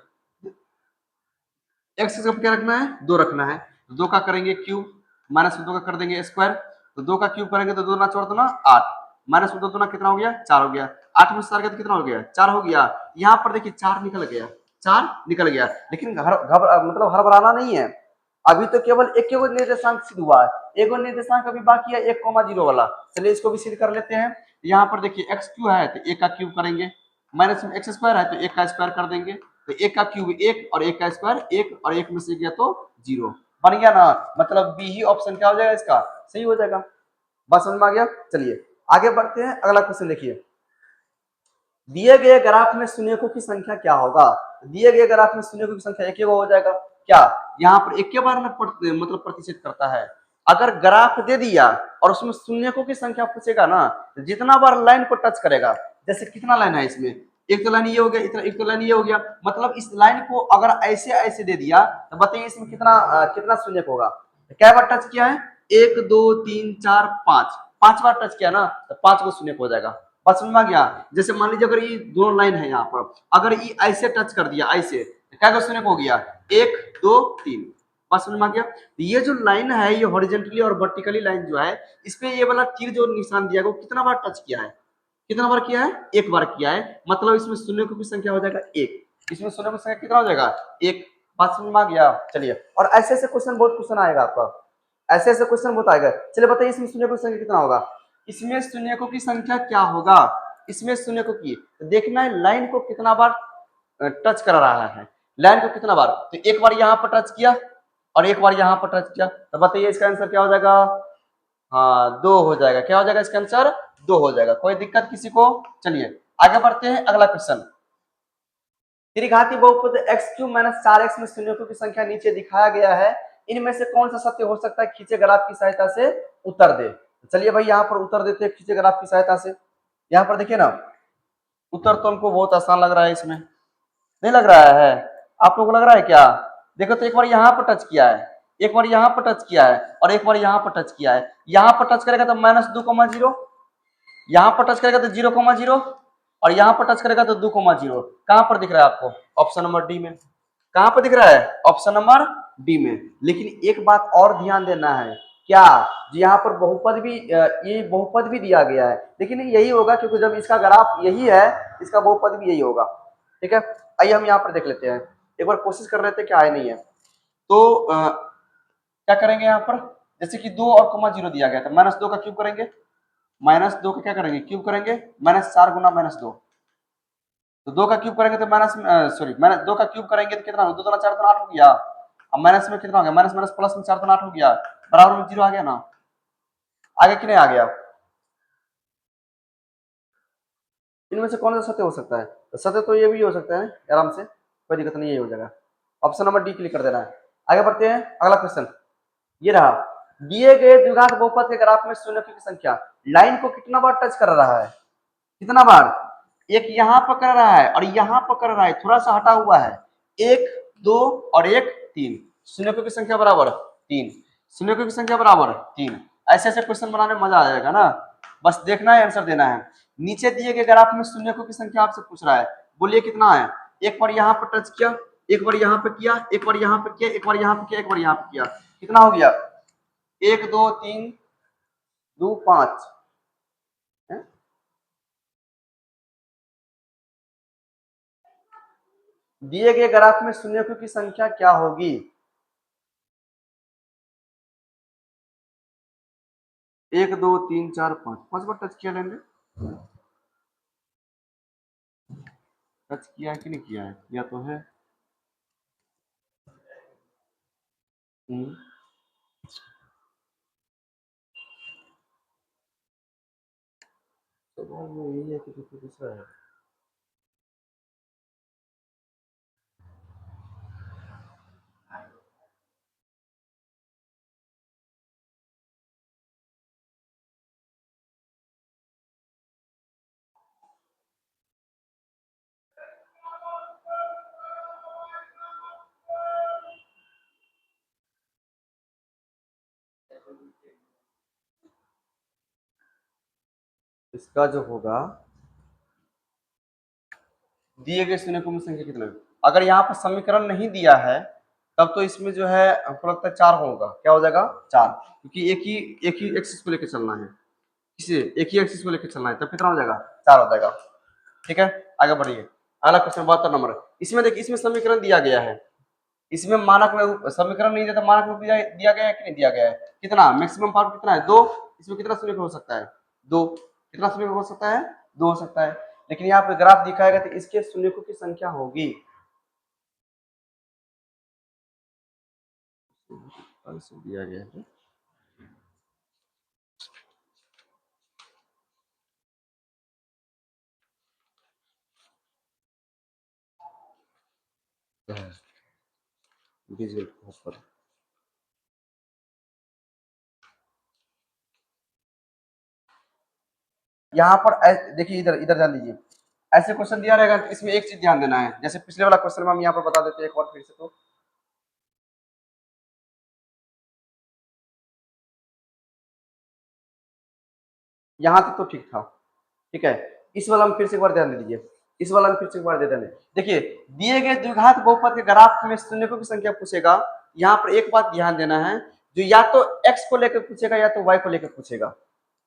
एक्स स्क्वायर क्या रखना है, 2 रखना है, 2 का करेंगे क्यूब, माइनस में 2 का कर देंगे स्क्वायर, तो 2 का क्यूब करेंगे तो 2 ना 4 दूना 8, माइनस में 2 दूना कितना हो गया, 4 हो गया, 8 में 4 गया तो कितना हो गया, 4 हो गया। यहाँ पर देखिए 4 निकल गया, 4 निकल गया, लेकिन मतलब हड़बड़ाना नहीं है, अभी तो केवल एक निर्देशांक सिद्ध हुआ है, एक निर्देशांक अभी बाकी है, 1,0 वाला। चलिए इसको भी सिद्ध कर लेते हैं। यहाँ पर देखिए एक्स क्यू है तो 1 का क्यूब करेंगे, माइनस में एक्स स्क्वायर है तो 1 का स्क्वायर कर देंगे, तो 1 का क्यूब 1 और 1 का स्क्वायर 1, और 1 में से गया तो 0 बन गया ना, मतलब बी ही ऑप्शन क्या हो जाएगा, इसका सही हो जाएगा। बस समझ में आ गया। चलिए आगे बढ़ते हैं, अगला क्वेश्चन देखिए, दिए गए ग्राफ में शून्यकों की संख्या क्या होगा, दिए गए ग्राफ में शून्यकों की संख्या एक ही हो जाएगा क्या, यहाँ पर एक के बार में मतलब प्रतिशत करता है, अगर ग्राफ दे दिया और उसमें शून्यकों की संख्या पूछेगा ना, जितना बार लाइन को टच करेगा, जैसे कितना लाइन है इसमें, एक तो लाइन ये हो गया, इतना एक तो लाइन ये हो गया, मतलब इस लाइन को अगर ऐसे ऐसे दे दिया तो बताइए इसमें कितना शून्यक होगा। क्या बार टच किया है, एक दो तीन चार पांच, पांच बार टच किया ना तो पांच को शून्य हो जाएगा। बात समझ में आ गया। जैसे मान लीजिए अगर ये दोनों लाइन है यहाँ पर, अगर ये ऐसे टच कर दिया ऐसे, क्या का शून्य हो गया, एक दो तीन। बात समझ में आ गया। ये जो लाइन है ये हॉरिजेंटली और वर्टिकली लाइन जो है, इस पे ये वाला तीर जो निशान दिया गया कितना बार टच किया है, कितना बार किया है, एक बार किया है, मतलब इसमें शून्य की संख्या हो जाएगा एक, इसमें शून्य की संख्या कितना हो जाएगा, एक। बात समझ में आ गया। चलिए, और ऐसे ऐसे क्वेश्चन बहुत क्वेश्चन आएगा आपका, ऐसे ऐसे क्वेश्चन बहुत आएगा। चलिए बताइए इसमें शून्य की संख्या कितना होगा, इसमें शून्यकों की संख्या क्या होगा, इसमें शून्यकों की तो देखना है लाइन को कितना बार टच कर रहा है, लाइन को कितना बार, तो एक बार यहाँ पर टच किया और एक बार यहाँ पर टच किया, तो बताइए इसका आंसर क्या हो जाएगा, हाँ दो हो जाएगा। क्या हो जाएगा इसका आंसर, दो हो जाएगा। कोई दिक्कत किसी को। चलिए आगे बढ़ते हैं, अगला क्वेश्चन। त्रिघाती बहुपद एक्स क्यूब माइनस चार एक्स में शून्यकों की संख्या नीचे दिखाया गया है, इनमें से कौन सा सत्य हो सकता है, खींचे ग्राफ की सहायता से उत्तर दे। चलिए भाई यहाँ पर उत्तर देते हैं खींचे ग्राफ की सहायता से। यहाँ पर देखिए ना, उत्तर तो हमको बहुत आसान लग रहा है, इसमें नहीं लग रहा है, आप लोगों को लग रहा है क्या। देखो तो एक बार यहाँ पर टच किया है, एक बार यहाँ पर टच किया है और एक बार यहाँ पर टच किया है। यहाँ पर टच करेगा तो माइनस दो कोमा जीरो, यहाँ पर टच करेगा तो जीरो कोमा जीरो, और यहाँ पर टच करेगा तो दो कोमा जीरो। कहाँ पर दिख रहा है आपको, ऑप्शन नंबर डी में। कहाँ पर दिख रहा है, ऑप्शन नंबर डी में। लेकिन एक बात और ध्यान देना है, क्या जी यहाँ पर बहुपद भी ये बहुपद भी दिया गया है, लेकिन यही होगा क्योंकि जब इसका ग्राफ यही है, इसका बहुपद भी यही होगा। ठीक है, आइए हम यहाँ पर देख लेते हैं, एक बार कोशिश कर लेते हैं क्या है नहीं है। तो क्या करेंगे यहाँ पर, जैसे कि दो और कोमा जीरो दिया गया था, माइनस दो का क्यूब करेंगे, माइनस दो का क्या करेंगे, क्यूब करेंगे, माइनस चार गुना माइनस दो, तो दो का क्यूब करेंगे तो माइनस, सॉरी माइनस दो का क्यूब करेंगे तो कितना, दो चार तो आठ हो गया। अब माइनस में कितना हो गया, माइनस माइनस प्लस में चार तो आठ हो गया, बराबर में जीरो आ गया ना, आगे कि नहीं आ गया। इनमें से कौन सा सत्य हो सकता है, तो सत्य तो ये भी हो सकता है आराम से, कोई दिक्कत नहीं, यही हो जाएगा। ऑप्शन नंबर डी क्लिक कर देना है। आगे बढ़ते हैं, अगला क्वेश्चन ये रहा, दिए गए द्विघात बहुपद के ग्राफ में शून्यकों की संख्या लाइन को कितना बार टच कर रहा है, कितना बार, एक यहाँ पकड़ रहा है और यहाँ पकड़ रहा है, थोड़ा सा हटा हुआ है, एक दो और एक तीन, शून्यकों की संख्या बराबर तीन, शून्यकों की संख्या बराबर तीन। ऐसे ऐसे क्वेश्चन बनाने में मजा आ जाएगा ना, बस देखना है आंसर देना है। नीचे दिए गए ग्राफ में शून्यकों की संख्या आपसे पूछ रहा है, बोलिए कितना है। एक बार यहाँ पर टच किया, एक बार यहाँ पे किया, एक बार यहाँ पे किया, एक बार यहाँ पे किया, एक बार यहाँ पे किया, कितना हो गया, एक दो तीन दो पांच, दिए गए ग्राफ में शून्यकों की संख्या क्या होगी, एक दो तीन चार पांच, पांच बार टच किया लेंगे, टच किया है कि नहीं किया है, या तो है। हम्म, तो वो यही है कि दूसरा है। इसका जो होगा, दिए गए शून्यकों की संख्या कितना है? अगर यहाँ पर समीकरण नहीं दिया है तब तो इसमें जो है हमको लगता है चार होगा, क्या हो जाएगा, चार, क्योंकि एक ही एक्सिस को लेकर चलना है, इसे एक ही एक्सिस को लेकर चलना है, तब कितना हो जाएगा, चार हो जाएगा। ठीक है, आगे बढ़िए। अगला क्वेश्चन 72 नंबर, इसमें देखिए इसमें समीकरण दिया गया है, इसमें मानक में समीकरण नहीं दिया तो मानक में दिया गया है कि नहीं दिया गया है, कितना मैक्सिमम पावर कितना है, दो, इसमें कितना शून्य हो सकता है, दो, कितना शून्य हो सकता है, दो हो सकता है। लेकिन यहाँ पे ग्राफ दिखाएगा तो इसके शून्यकों की संख्या होगी, दिया गया है, विजुअल पर यहाँ पर देखिए इधर इधर ध्यान दीजिए, ऐसे क्वेश्चन दिया रहेगा तो इसमें एक चीज ध्यान देना है, जैसे पिछले वाला क्वेश्चन में हम यहाँ पर बता देते हैं एक बार फिर से। तो यहाँ तक तो ठीक था, ठीक है। इस वाला में फिर से एक बार ध्यान दे दीजिए, इस वाला में फिर से एक बार दे देना। देखिए दिए गए द्विघात बहुपद के ग्राफ में शून्यकों की संख्या पूछेगा, यहाँ पर एक बात ध्यान देना है, जो या तो x को लेकर पूछेगा या तो y को लेकर पूछेगा,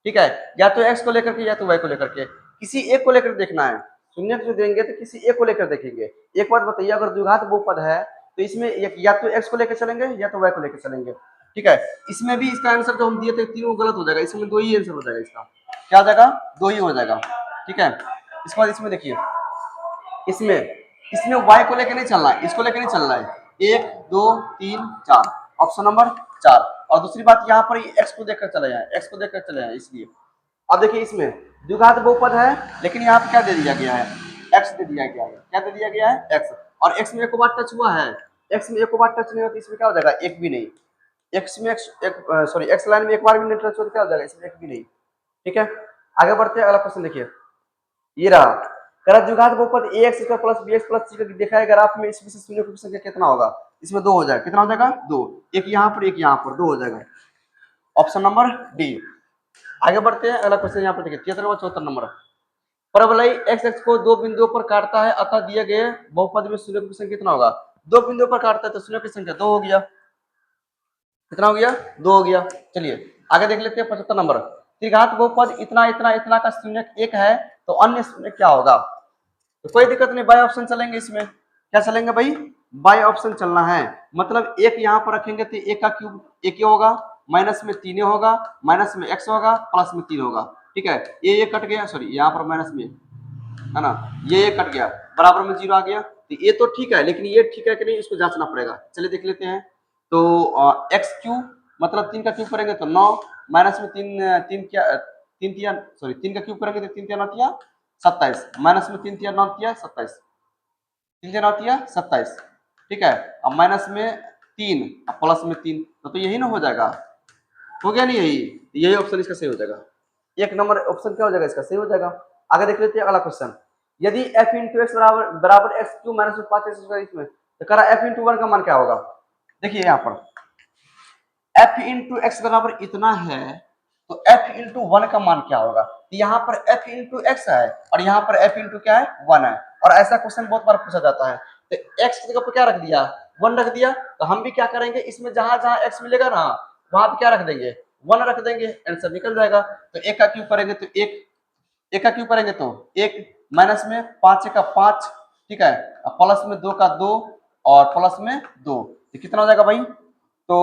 ठीक है। या तो x को लेकर के या तो y को लेकर के, किसी एक को लेकर देखना है। शून्य जो देंगे तो किसी एक को लेकर देखेंगे। एक बात बताइए, अगर द्विघात बहुपद है तो इसमें या तो x को लेकर चलेंगे या तो y को लेकर चलेंगे, ठीक है। इसमें भी इसका आंसर जो हम दिए थे तीनों गलत हो जाएगा, इसमें दो ही आंसर हो जाएगा, इसका क्या हो जाएगा, दो ही हो जाएगा, ठीक है। इसके बाद इसमें देखिए, इसमें इसमें y को लेकर नहीं चलना है, इसको लेकर नहीं चलना है, 1 2 3 4, ऑप्शन नंबर 4। और दूसरी बात यहाँ पर x को देखकर चले जाए, x को देखकर चले जाए, इसलिए अब देखिए इसमें द्विघात बहुपद है, लेकिन यहाँ पे क्या दे दिया गया है, x दे दिया गया है। क्या दे दिया गया है, x। और x में एक बार टच हुआ है, x में एक बार टच नहीं होता, इसमें क्या हो जाएगा, एक भी नहीं। x में सॉरी x लाइन में एक बार भी नहीं टच होता, क्या हो जाएगा, इसमें एक भी नहीं, ठीक है। आगे बढ़ते हैं, अगला क्वेश्चन देखिए, ये रहा कह रहा द्विघात बहुपद ax square plus bx plus c का दिखाया ग्राफ में इसमें से शून्य की संख्या कितना होगा, इसमें 2 हो जाएगा, कितना हो जाएगा, 2, एक यहाँ पर एक यहाँ पर, 2 हो जाएगा, ऑप्शन नंबर डी। आगे बढ़ते हैं, अगला क्वेश्चन यहाँ पर देखिए 73 व 74 नंबर। परवलय एक्स एक्स को दो बिंदुओं पर काटता है, अतः दिए गए बहुपद में शून्य की संख्या कितना होगा। दो बिंदुओं पर काटता है तो शून्य की संख्या 2 हो गया, कितना हो गया, 2 हो गया। चलिए आगे देख लेते हैं 75 नंबर। त्रिघात बहुपद इतना इतना इतना का शून्य 1 है तो अन्य शून्य क्या होगा। तो कोई दिक्कत नहीं, बाय ऑप्शन चलेंगे, इसमें क्या चलेंगे भाई, बाय ऑप्शन चलना है। मतलब एक यहाँ पर रखेंगे तो एक का क्यूब एक ही होगा, माइनस में 3 होगा, माइनस में x होगा, प्लस में 3 होगा, ठीक है। ये कट गया, सॉरी यहाँ पर माइनस में है ना, ये कट गया, बराबर में 0 आ गया। तो ये तो ठीक है, लेकिन ये ठीक है कि नहीं इसको जांचना पड़ेगा। चलिए देख लेते हैं। तो एक्स क्यूब मतलब 3 का क्यूब करेंगे तो 9, माइनस में 3 3 क्या 3 तिया सॉरी 3 का क्यूब करेंगे तो 3 तिया 9 तिया 27, माइनस में 3 तिया 9 तिया 27, 3 तिया 9 तिया 27, ठीक है। अब माइनस में 3 अब प्लस में 3, तो यही ना हो जाएगा, हो गया नहीं, यही ऑप्शन इसका सही हो जाएगा। एक नंबर ऑप्शन क्या हो जाएगा, इसका सही हो जाएगा। आगे देख लेते हैं अगला क्वेश्चन। यदि f इंटू एक्स बराबर बराबर एक्स क्यू माइनस 5 स्क्वायर, इसमें तो कह रहा f इंटू 1 का मान क्या होगा। देखिए यहाँ पर f इंटू एक्स बराबर इतना है तो f इंटू 1 का मान क्या होगा। यहाँ पर f इंटू एक्स है और यहाँ पर f इंटू क्या है, 1 है। और ऐसा क्वेश्चन बहुत बार पूछा जाता है। तो x की जगह पर क्या रख दिया, 1 रख दिया। तो हम भी क्या करेंगे, इसमें जहां जहां x मिलेगा ना वहां पे क्या रख देंगे, 1 रख देंगे, आंसर निकल जाएगा। तो एक का क्यूब करेंगे तो एक का क्यूब करेंगे तो 1, माइनस में 5 का 5, ठीक है, प्लस में 2 का 2 और प्लस में 2, तो कितना हो जाएगा भाई। तो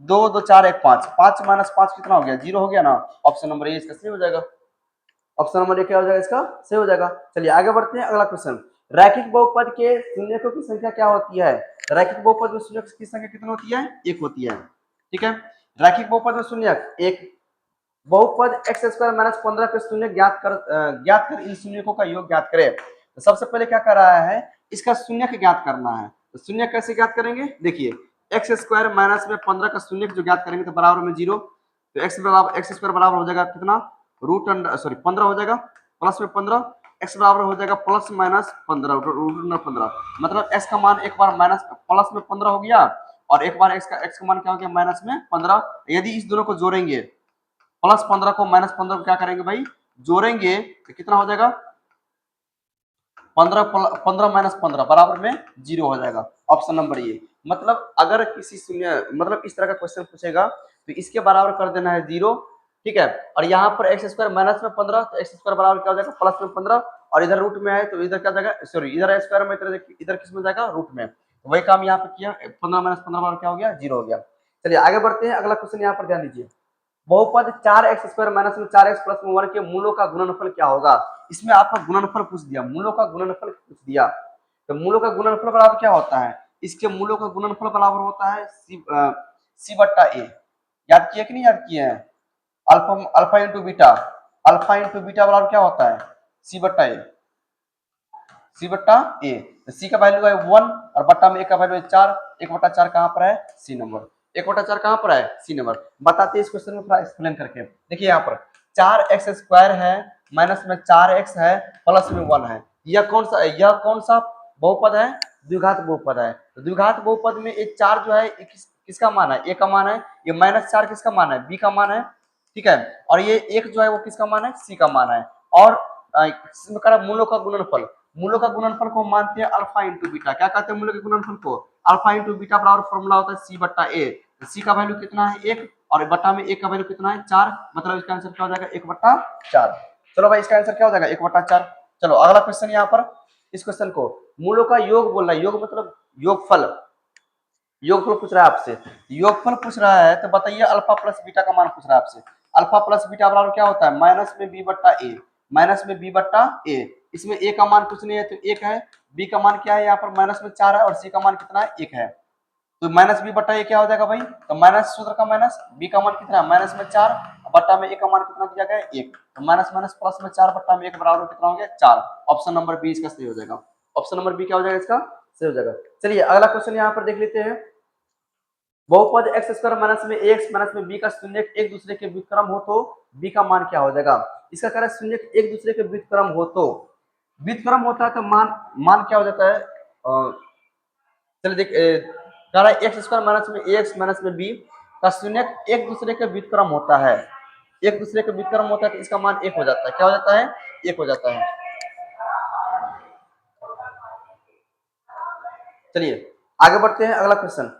2 2 4 1 5, 5 माइनस 5 कितना हो गया, 0 हो गया ना। ऑप्शन नंबर ए इसका सही हो जाएगा, ऑप्शन नंबर ए क्या हो जाएगा, इसका सही हो जाएगा। चलिए आगे बढ़ते हैं, अगला क्वेश्चन। रैखिक बहुपद के शून्यकों की संख्या क्या होती है। रैखिक बहुपद में शून्य की संख्या कितनी होती है, 1 होती है, ठीक है। रैखिक बहुपद में शून्य 1, बहुपद एक्स स्क्वायर माइनस 15 के शून्य ज्ञात कर इन शून्यकों का योग ज्ञात करें। तो सबसे पहले क्या कर रहा है, इसका शून्य ज्ञात करना है। तो शून्य कैसे ज्ञात करेंगे, देखिए एक्स स्क्वायर माइनस में 15 का शून्य जो ज्ञात करेंगे तो बराबर में 0, तो एक्स स्क्वायर बराबर हो जाएगा कितना, रूट अंडर सॉरी 15 हो जाएगा, प्लस में 15, एक्स बराबर हो जाएगा प्लस माइनस 15 रूट अंडर 15। मतलब एक्स का मान एक बार माइनस प्लस में 15 हो गया और एक बार एक्स का मान क्या हो गया, माइनस में 15। यदि इस दोनों को जोड़ेंगे, प्लस 15 को माइनस 15 को क्या करेंगे भाई, जोड़ेंगे तो कितना हो जाएगा, 15 माइनस 15 बराबर में 0 हो जाएगा। ऑप्शन नंबर ये। मतलब अगर किसी शून्य मतलब इस तरह का क्वेश्चन पूछेगा तो इसके बराबर कर देना है 0, ठीक है। और यहाँ पर एक्स स्क्वायर माइनस में 15 तो एक्स स्क्वायर बराबर क्या हो जाएगा, प्लस में 15, और इधर रूट में है तो इधर क्या जाएगा, सॉरी इधर स्क्वायर में इधर किस में जाएगा, रूट में। तो वही काम यहाँ पे किया, 15 माइनस 15 बराबर क्या हो गया, 0 हो गया। चलिए आगे बढ़ते हैं, अगला क्वेश्चन यहाँ पर ध्यान दीजिए। बहुपद 4x स्क्वायर माइनस में 4x प्लस में 1 के मूलों का गुणनफल क्या होगा। इसमें आपका गुणनफल पूछ दिया, मूलों का गुणनफल पूछ दिया। तो मूलों का गुणनफल बराबर क्या होता है, इसके मूलों का गुणनफल बराबर होता है सी बट्टा ए। याद किए कि नहीं याद किए हैं, alpha alpha into beta, alpha into beta बराबर क्या होता है, सी बट्टा ए, सी बट्टा ए। तो सी का वैल्यू है 1 और बट्टा में ए का वैल्यू है 4, 1/4 कहां पर है, सी नंबर। 1/4 कहां पर है, सी नंबर। बताते हैं इस क्वेश्चन में थोड़ा एक्सप्लेन करके। देखिए यहाँ पर 4x² है माइनस में 4x है प्लस में 1 है। यह कौन सा बहुपद है? द्विघात बहुपद है। तो द्विघात बहुपद में ये 4 जो है किसका मान है? a का मान है। ये -4 किसका मान है? b का मान है, ठीक है। और ये 1 जो है वो किसका मान है? c का मान है। और इसमें कह रहा मूलों का गुणनफल, मूलों का गुणनफल को मानते हैं अल्फा इंटू बीटा। क्या कहते हैं मूलों के गुणनफल को? अल्फा इंटू बीटा बराबर फॉर्मूला होता है c/a। तो c का वैल्यू कितना है? 1 और बट्टा में 1 का वैल्यू कितना है? 4। मतलब इसका आंसर क्या हो जाएगा? 1/4। चलो भाई इसका आंसर क्या हो जाएगा? 1/4। चलो अगला क्वेश्चन यहाँ पर, इस क्वेश्चन को मूलों का योग बोल रहा है। योग मतलब योगफल, योगफल पूछ रहा है आपसे। योगफल पूछ रहा है तो बताइए अल्फा प्लस बीटा का मान पूछ रहा है आपसे। अल्फा प्लस बीटा बराबर क्या होता है? माइनस में b/a, माइनस में b/a। इसमें a का मान कुछ नहीं है तो 1 है, b का मान क्या है? यहाँ पर माइनस में 4 है और c का मान कितना है? 1 है। तो माइनस b/a क्या हो जाएगा भाई? तो माइनस सूत्र का माइनस, b का मान कितना है? माइनस में 4 बट्टा में a का मान कितना दिया गया है? 1। तो माइनस माइनस प्लस में 4 बट्टा में 1 बराबर कितना हो गया? 4। ऑप्शन नंबर बी इसका सही हो जाएगा। ऑप्शन नंबर बी क्या हो जाएगा? इसका सही हो जाएगा। चलिए अगला क्वेश्चन यहाँ पर देख लेते हैं। बहुपद x² माइनस में ax माइनस में b का शून्यक एक दूसरे के व्युत्क्रम हो तो b का मान क्या हो जाएगा? इसका कह रहा है शून्यक एक दूसरे के व्युत्क्रम हो तो, व्युत्क्रम होता है तो मान क्या हो जाता है? चलिए देख कह रहा है x² माइनस में ax माइनस में b का शून्यक एक दूसरे के व्युत्क्रम होता है, एक दूसरे के व्युत्क्रम होता है तो इसका मान 1 हो जाता है। क्या हो जाता है? 1 हो जाता है। चलिए आगे बढ़ते हैं, अगला क्वेश्चन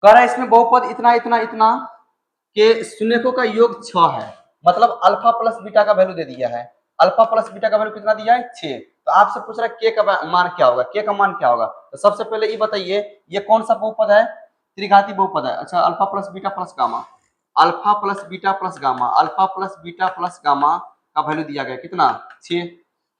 कह रहा है इसमें बहुपद इतना इतना इतना के शून्यकों का योग 6 है। मतलब अल्फा प्लस बीटा का वैल्यू दे दिया है। अल्फा प्लस बीटा का वैल्यू कितना दिया है? 6। तो आपसे पूछ रहा है के का मान क्या होगा? के का मान क्या होगा? तो सबसे पहले ये बताइए ये कौन सा बहुपद है? त्रिघाती बहुपद है। अच्छा alpha plus beta plus gamma, alpha plus beta plus gamma, alpha plus beta plus gamma का वैल्यू दिया गया कितना? 6।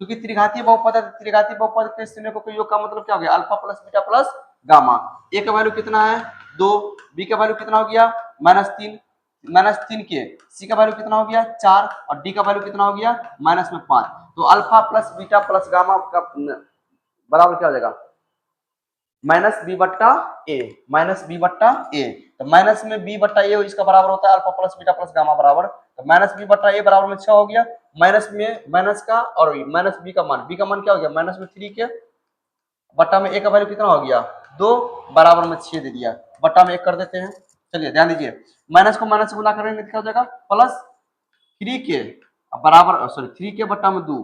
क्योंकि त्रिघातीय बहुपद है, त्रिघातीय बहुपद के शून्यकों के योग का मतलब क्या हो गया? Alpha plus beta plus gamma. A का वैल्यू कितना है? 2। बी का वैल्यू कितना हो गया? -3, -3 के। सी का वैल्यू कितना हो गया? 4 और डी का वैल्यू कितना हो गया? -5। तो alpha plus beta plus gamma का बराबर क्या हो जाएगा? -b/a, -b/a। तो माइनस में b/a इसका बराबर होता है alpha plus beta plus gamma बराबर, तो -b/a बराबर में 6 हो गया। माइनस में माइनस का और माइनस b का मान, b का मान क्या हो गया? -3 के बट्टा में a का वैल्यू कितना हो गया? 2 बराबर में 6 दे दिया, बट्टा में 1 कर देते हैं। चलिए ध्यान दीजिए, माइनस को माइनस से गुना करेंगे तो क्या हो जाएगा? +3 के बराबर, सॉरी 3 के बट्टा में 2,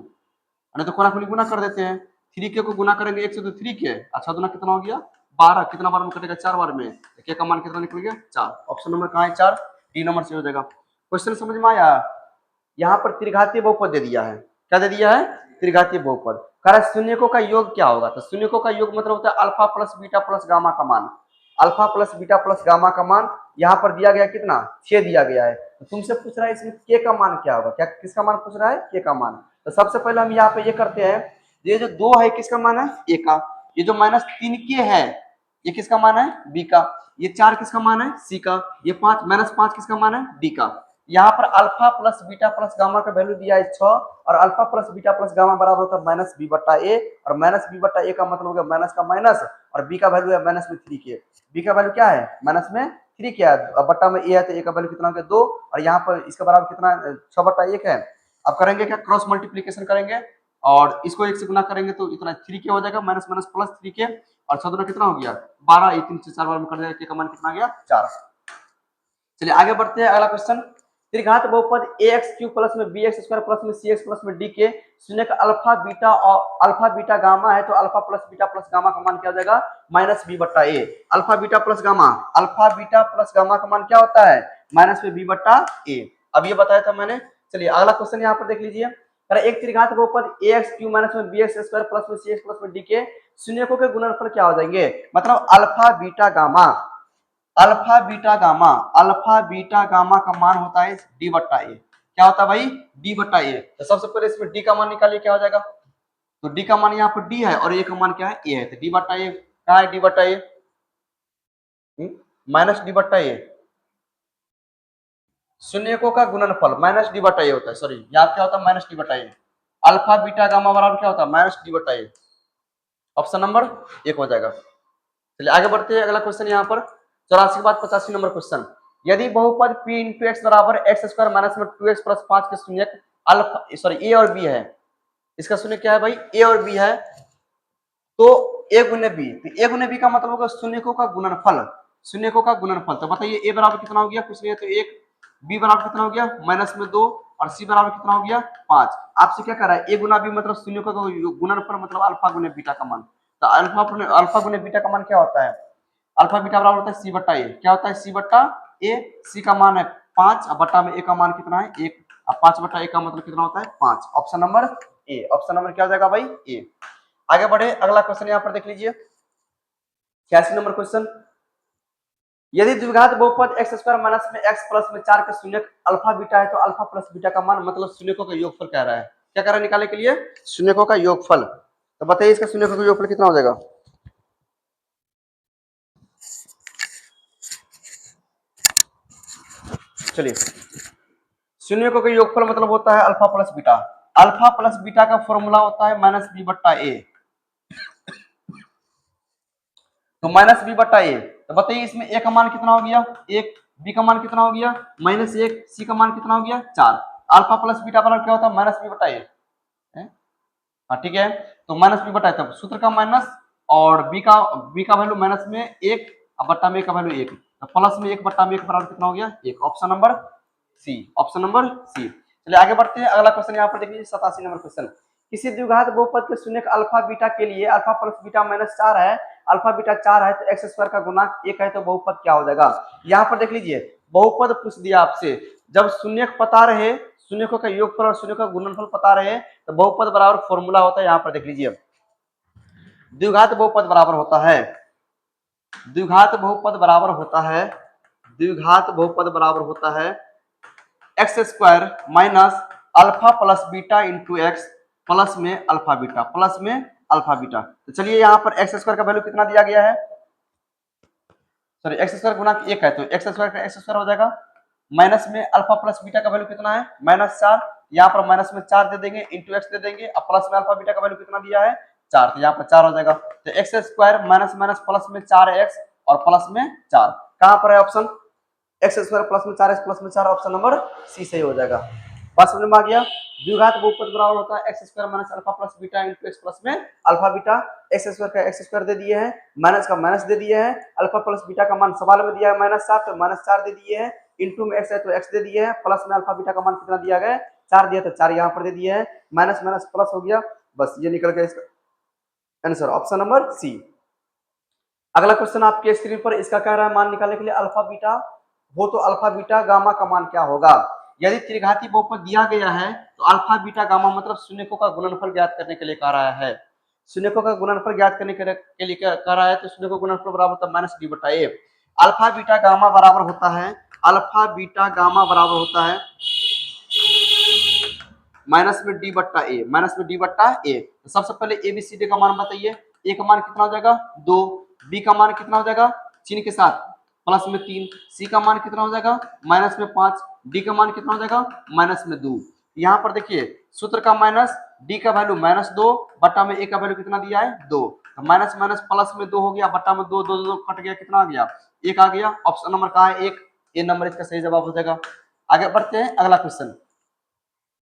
नहीं तो कोना खुली गुना कर देते हैं। 3 के को गुना करेंगे 1 से तो 3 के, अच्छा दुना कितना हो गया? 12। कितना बार में कटेगा? 4 बार में। के का मान कितना निकल गया? 4। ऑप्शन नंबर कहाँ है? 4, डी नंबर से हो जाएगा। क्वेश्चन समझ में आया? यहाँ पर त्रिघातीय बहुपद दे दिया है। क्या दे दिया है? त्रिघातीय बहुपद। कह रहा है शून्यकों का योग क्या होगा? तो शून्यकों का योग मतलब होता है alpha plus beta plus gamma का मान। Alpha plus beta plus gamma का मान यहाँ पर दिया गया कितना? 6 दिया गया है। तो तुमसे पूछ रहा है इसमें के का मान क्या होगा? क्या किसका मान पूछ रहा है? के का मान। तो सबसे पहले हम यहाँ पे ये करते हैं, ये जो 2 है किसका मान है? ए का। ये जो -3 के है ये किसका मान है? बी का। ये 4 किसका मान है? सी का। ये 5 -5 किसका मान है? डी का। यहाँ पर alpha plus beta plus gamma का वैल्यू दिया है 6 और alpha plus beta plus gamma बराबर होता है -b/a और -b/a का मतलब हो गया माइनस का माइनस और b का वैल्यू है -3 के। b का वैल्यू क्या है? -3 के है, बट्टा में a है तो a का वैल्यू कितना हो गया? 2 और यहाँ पर इसका बराबर कितना? 6/1 है। अब करेंगे क्या? क्रॉस मल्टीप्लीकेशन करेंगे और इसको 1 से गुना करेंगे तो इतना 3 के हो जाएगा, माइनस माइनस प्लस 3 के और 6 दूना कितना हो गया? 12। 3 से 4 बार में कर देगा, के का मान कितना आ गया? 4। चलिए आगे बढ़ते हैं, अगला क्वेश्चन। त्रिघात बहुपद ax³ प्लस में bx² प्लस में cx प्लस में d के शून्य का अल्फा बीटा गामा है तो alpha plus beta plus gamma का मान क्या हो जाएगा? -b/a। Alpha beta plus gamma, alpha beta plus gamma का मान क्या होता है? -b/a। अब ये बताया था मैंने। चलिए अगला क्वेश्चन यहाँ पर देख लीजिए। एक त्रिघात बहुपद ax³ माइनस में bx² प्लस में cx प्लस में d के शून्यकों के गुणनफल क्या हो जाएंगे? मतलब alpha beta gamma, alpha beta gamma, alpha beta gamma का मान होता है d/a। क्या होता है भाई? d/a। तो सबसे पहले इसमें d का मान निकालिए, क्या हो जाएगा? तो d का मान यहाँ पर d है और a का मान क्या है? a है। तो d/a कहाँ है? d/a -d/a, शून्यकों का गुणनफल -d/a होता है। सॉरी यहाँ क्या होता है? -d/a। अल्फा बीटा गामा बराबर क्या होता है? -d/a। ऑप्शन नंबर 1 हो जाएगा। चलिए आगे बढ़ते हैं, अगला क्वेश्चन यहाँ पर। 84 के बाद 85 नंबर क्वेश्चन, यदि बहुपद p इंटू एक्स बराबर एक्स स्क्वायर माइनस में 2x प्लस 5 के शून्य अल्फा सॉरी ए और बी है, इसका शून्य क्या है भाई, ए और बी है, तो ए गुने बी, तो ए गुने बी का मतलब होगा शून्यकों का गुणनफल, शून्यकों का गुणनफल। तो बताइए ए बराबर कितना हो गया, कुछ नहीं है तो 1, बी बराबर कितना हो गया माइनस में 2 और सी बराबर कितना हो गया 5। आपसे क्या कर रहा है, ए गुना बी मतलब शून्यकों का गुणनफल मतलब अल्फा गुने बीटा का मान। तो अल्फा गुने बीटा का मान क्या होता है, अल्फा बीटा बराबर होता है सी बट्टा ए, क्या होता है सी बट्टा ए, सी का मान है 5 और बट्टा में ए का मान कितना है 1, अब 5 बट्टा ए का मतलब कितना होता है 5। ऑप्शन नंबर ए, ऑप्शन नंबर क्या हो जाएगा भाई ए। आगे बढ़े, अगला क्वेश्चन यहाँ पर देख लीजिए 86 नंबर क्वेश्चन, यदि द्विघात बहुपद एक्स स्क्वायर माइनस में एक्स प्लस में 4 का शून्यक अल्फा बीटा है तो अल्फा प्लस बीटा का मान मतलब शून्यकों का योगफल कह रहा है, क्या कह रहा है निकालने के लिए, शून्यकों का योगफल। तो बताइए इसका शून्यकों का योगफल कितना हो जाएगा, चलिए शून्यकों का योगफल मतलब होता है alpha plus beta, alpha plus beta का फॉर्मूला होता है माइनस बी बट्टा ए, तो माइनस बी बट्टा ए। तो बताइए इसमें ए का मान कितना हो गया 1, बी का मान कितना हो गया -1, सी का मान कितना हो गया 4। अल्फा प्लस बीटा बराबर क्या होता है माइनस बी बट्टा ए, हाँ ठीक है, तो माइनस बी बटा तब सूत्र का माइनस और बी का वैल्यू माइनस में 1 और बट्टा में का वैल्यू 1, तो प्लस में 1 बट्टा में 1 बराबर कितना हो गया 1। Option number C, option number C. चलिए आगे बढ़ते हैं, अगला क्वेश्चन यहाँ पर देख लीजिए 87 नंबर क्वेश्चन, किसी द्विघात बहुपद के शून्यक अल्फा बीटा के लिए अल्फा प्लस बीटा माइनस 4 है, अल्फा बीटा 4 है तो एक्स स्क्वायर का गुणांक 1 है तो बहुपद क्या हो जाएगा। यहाँ पर देख लीजिए बहुपद पूछ दिया आपसे, जब शून्यक पता रहे, शून्यकों का योगफल और शून्यकों का गुणनफल पता रहे तो बहुपद बराबर फॉर्मूला होता है, यहाँ पर देख लीजिए द्विघात बहुपद बराबर होता है, द्विघात बहुपद बराबर होता है, द्विघात बहुपद बराबर होता है x square minus alpha plus beta into x plus में अल्फा बीटा, प्लस में अल्फा बीटा। तो चलिए यहाँ पर एक्स स्क्वायर का वैल्यू कितना दिया गया है, सॉरी एक्स स्क्वायर गुना 1 है तो एक्स स्क्वायर का एक्स स्क्वायर हो जाएगा, माइनस में अल्फा प्लस बीटा का वैल्यू कितना है -4, यहाँ पर माइनस में 4 दे देंगे इंटू एक्स दे देंगे, और प्लस में अल्फा बीटा का वैल्यू कितना दिया है 4, तो यहाँ पर 4 हो जाएगा। तो x square minus minus plus में 4x और प्लस में 4, कहाँ पर है ऑप्शन, एक्स स्क्वायर प्लस में 4x प्लस में 4, ऑप्शन नंबर सी सही हो जाएगा। बात समझ में आ गया, द्विघात बहुपद बराबर होता है x square minus alpha plus beta into x plus में अल्फा बीटा, एक्स स्क्वायर का एक्स स्क्वायर दे दिए हैं, माइनस का माइनस दे दिए हैं, अल्फा प्लस बीटा का मान सवाल में दिया है -7 तो -4 दे दिए हैं, इंटू में एक्स है तो एक्स दे दिए हैं, प्लस में अल्फा बीटा का मान कितना दिया गया 4 दिया तो 4 यहाँ पर दे दिए हैं, माइनस माइनस प्लस हो गया, बस ये निकल गया इसका आंसर ऑप्शन नंबर सी। अगला क्वेश्चन आपके स्क्रीन पर, इसका कह रहा है मान निकालने के लिए अल्फा बीटा हो तो अल्फा बीटा गामा का मान क्या होगा। यदि त्रिघाती बहुपद दिया गया है तो अल्फा बीटा गामा मतलब शून्यकों का गुणनफल ज्ञात करने के लिए कह रहा है, शून्यकों का गुणनफल ज्ञात करने के लिए कह रहा है, तो शून्यकों का गुणनफल बराबर होता है माइनस डी बटा ए। अल्फा बीटा गामा बराबर होता है, अल्फा बीटा गामा बराबर होता है माइनस में डी बट्टा ए, माइनस में डी बट्टा ए। तो सबसे पहले ए बी सी डी का मान बताइए, ए का मान कितना हो जाएगा 2, बी का मान कितना हो जाएगा चिन्ह के साथ प्लस में 3, सी का मान कितना हो जाएगा माइनस में 5, डी का मान कितना हो जाएगा माइनस में 2। यहाँ पर देखिए सूत्र का माइनस, डी का वैल्यू -2 बट्टा में ए का वैल्यू कितना दिया है 2, तो माइनस माइनस प्लस में 2 हो गया, बट्टा में 2 2 2 कट गया, कितना आ गया 1 आ गया। ऑप्शन नंबर कहाँ है 1, ए नंबर इसका सही जवाब हो जाएगा। आगे बढ़ते हैं, अगला क्वेश्चन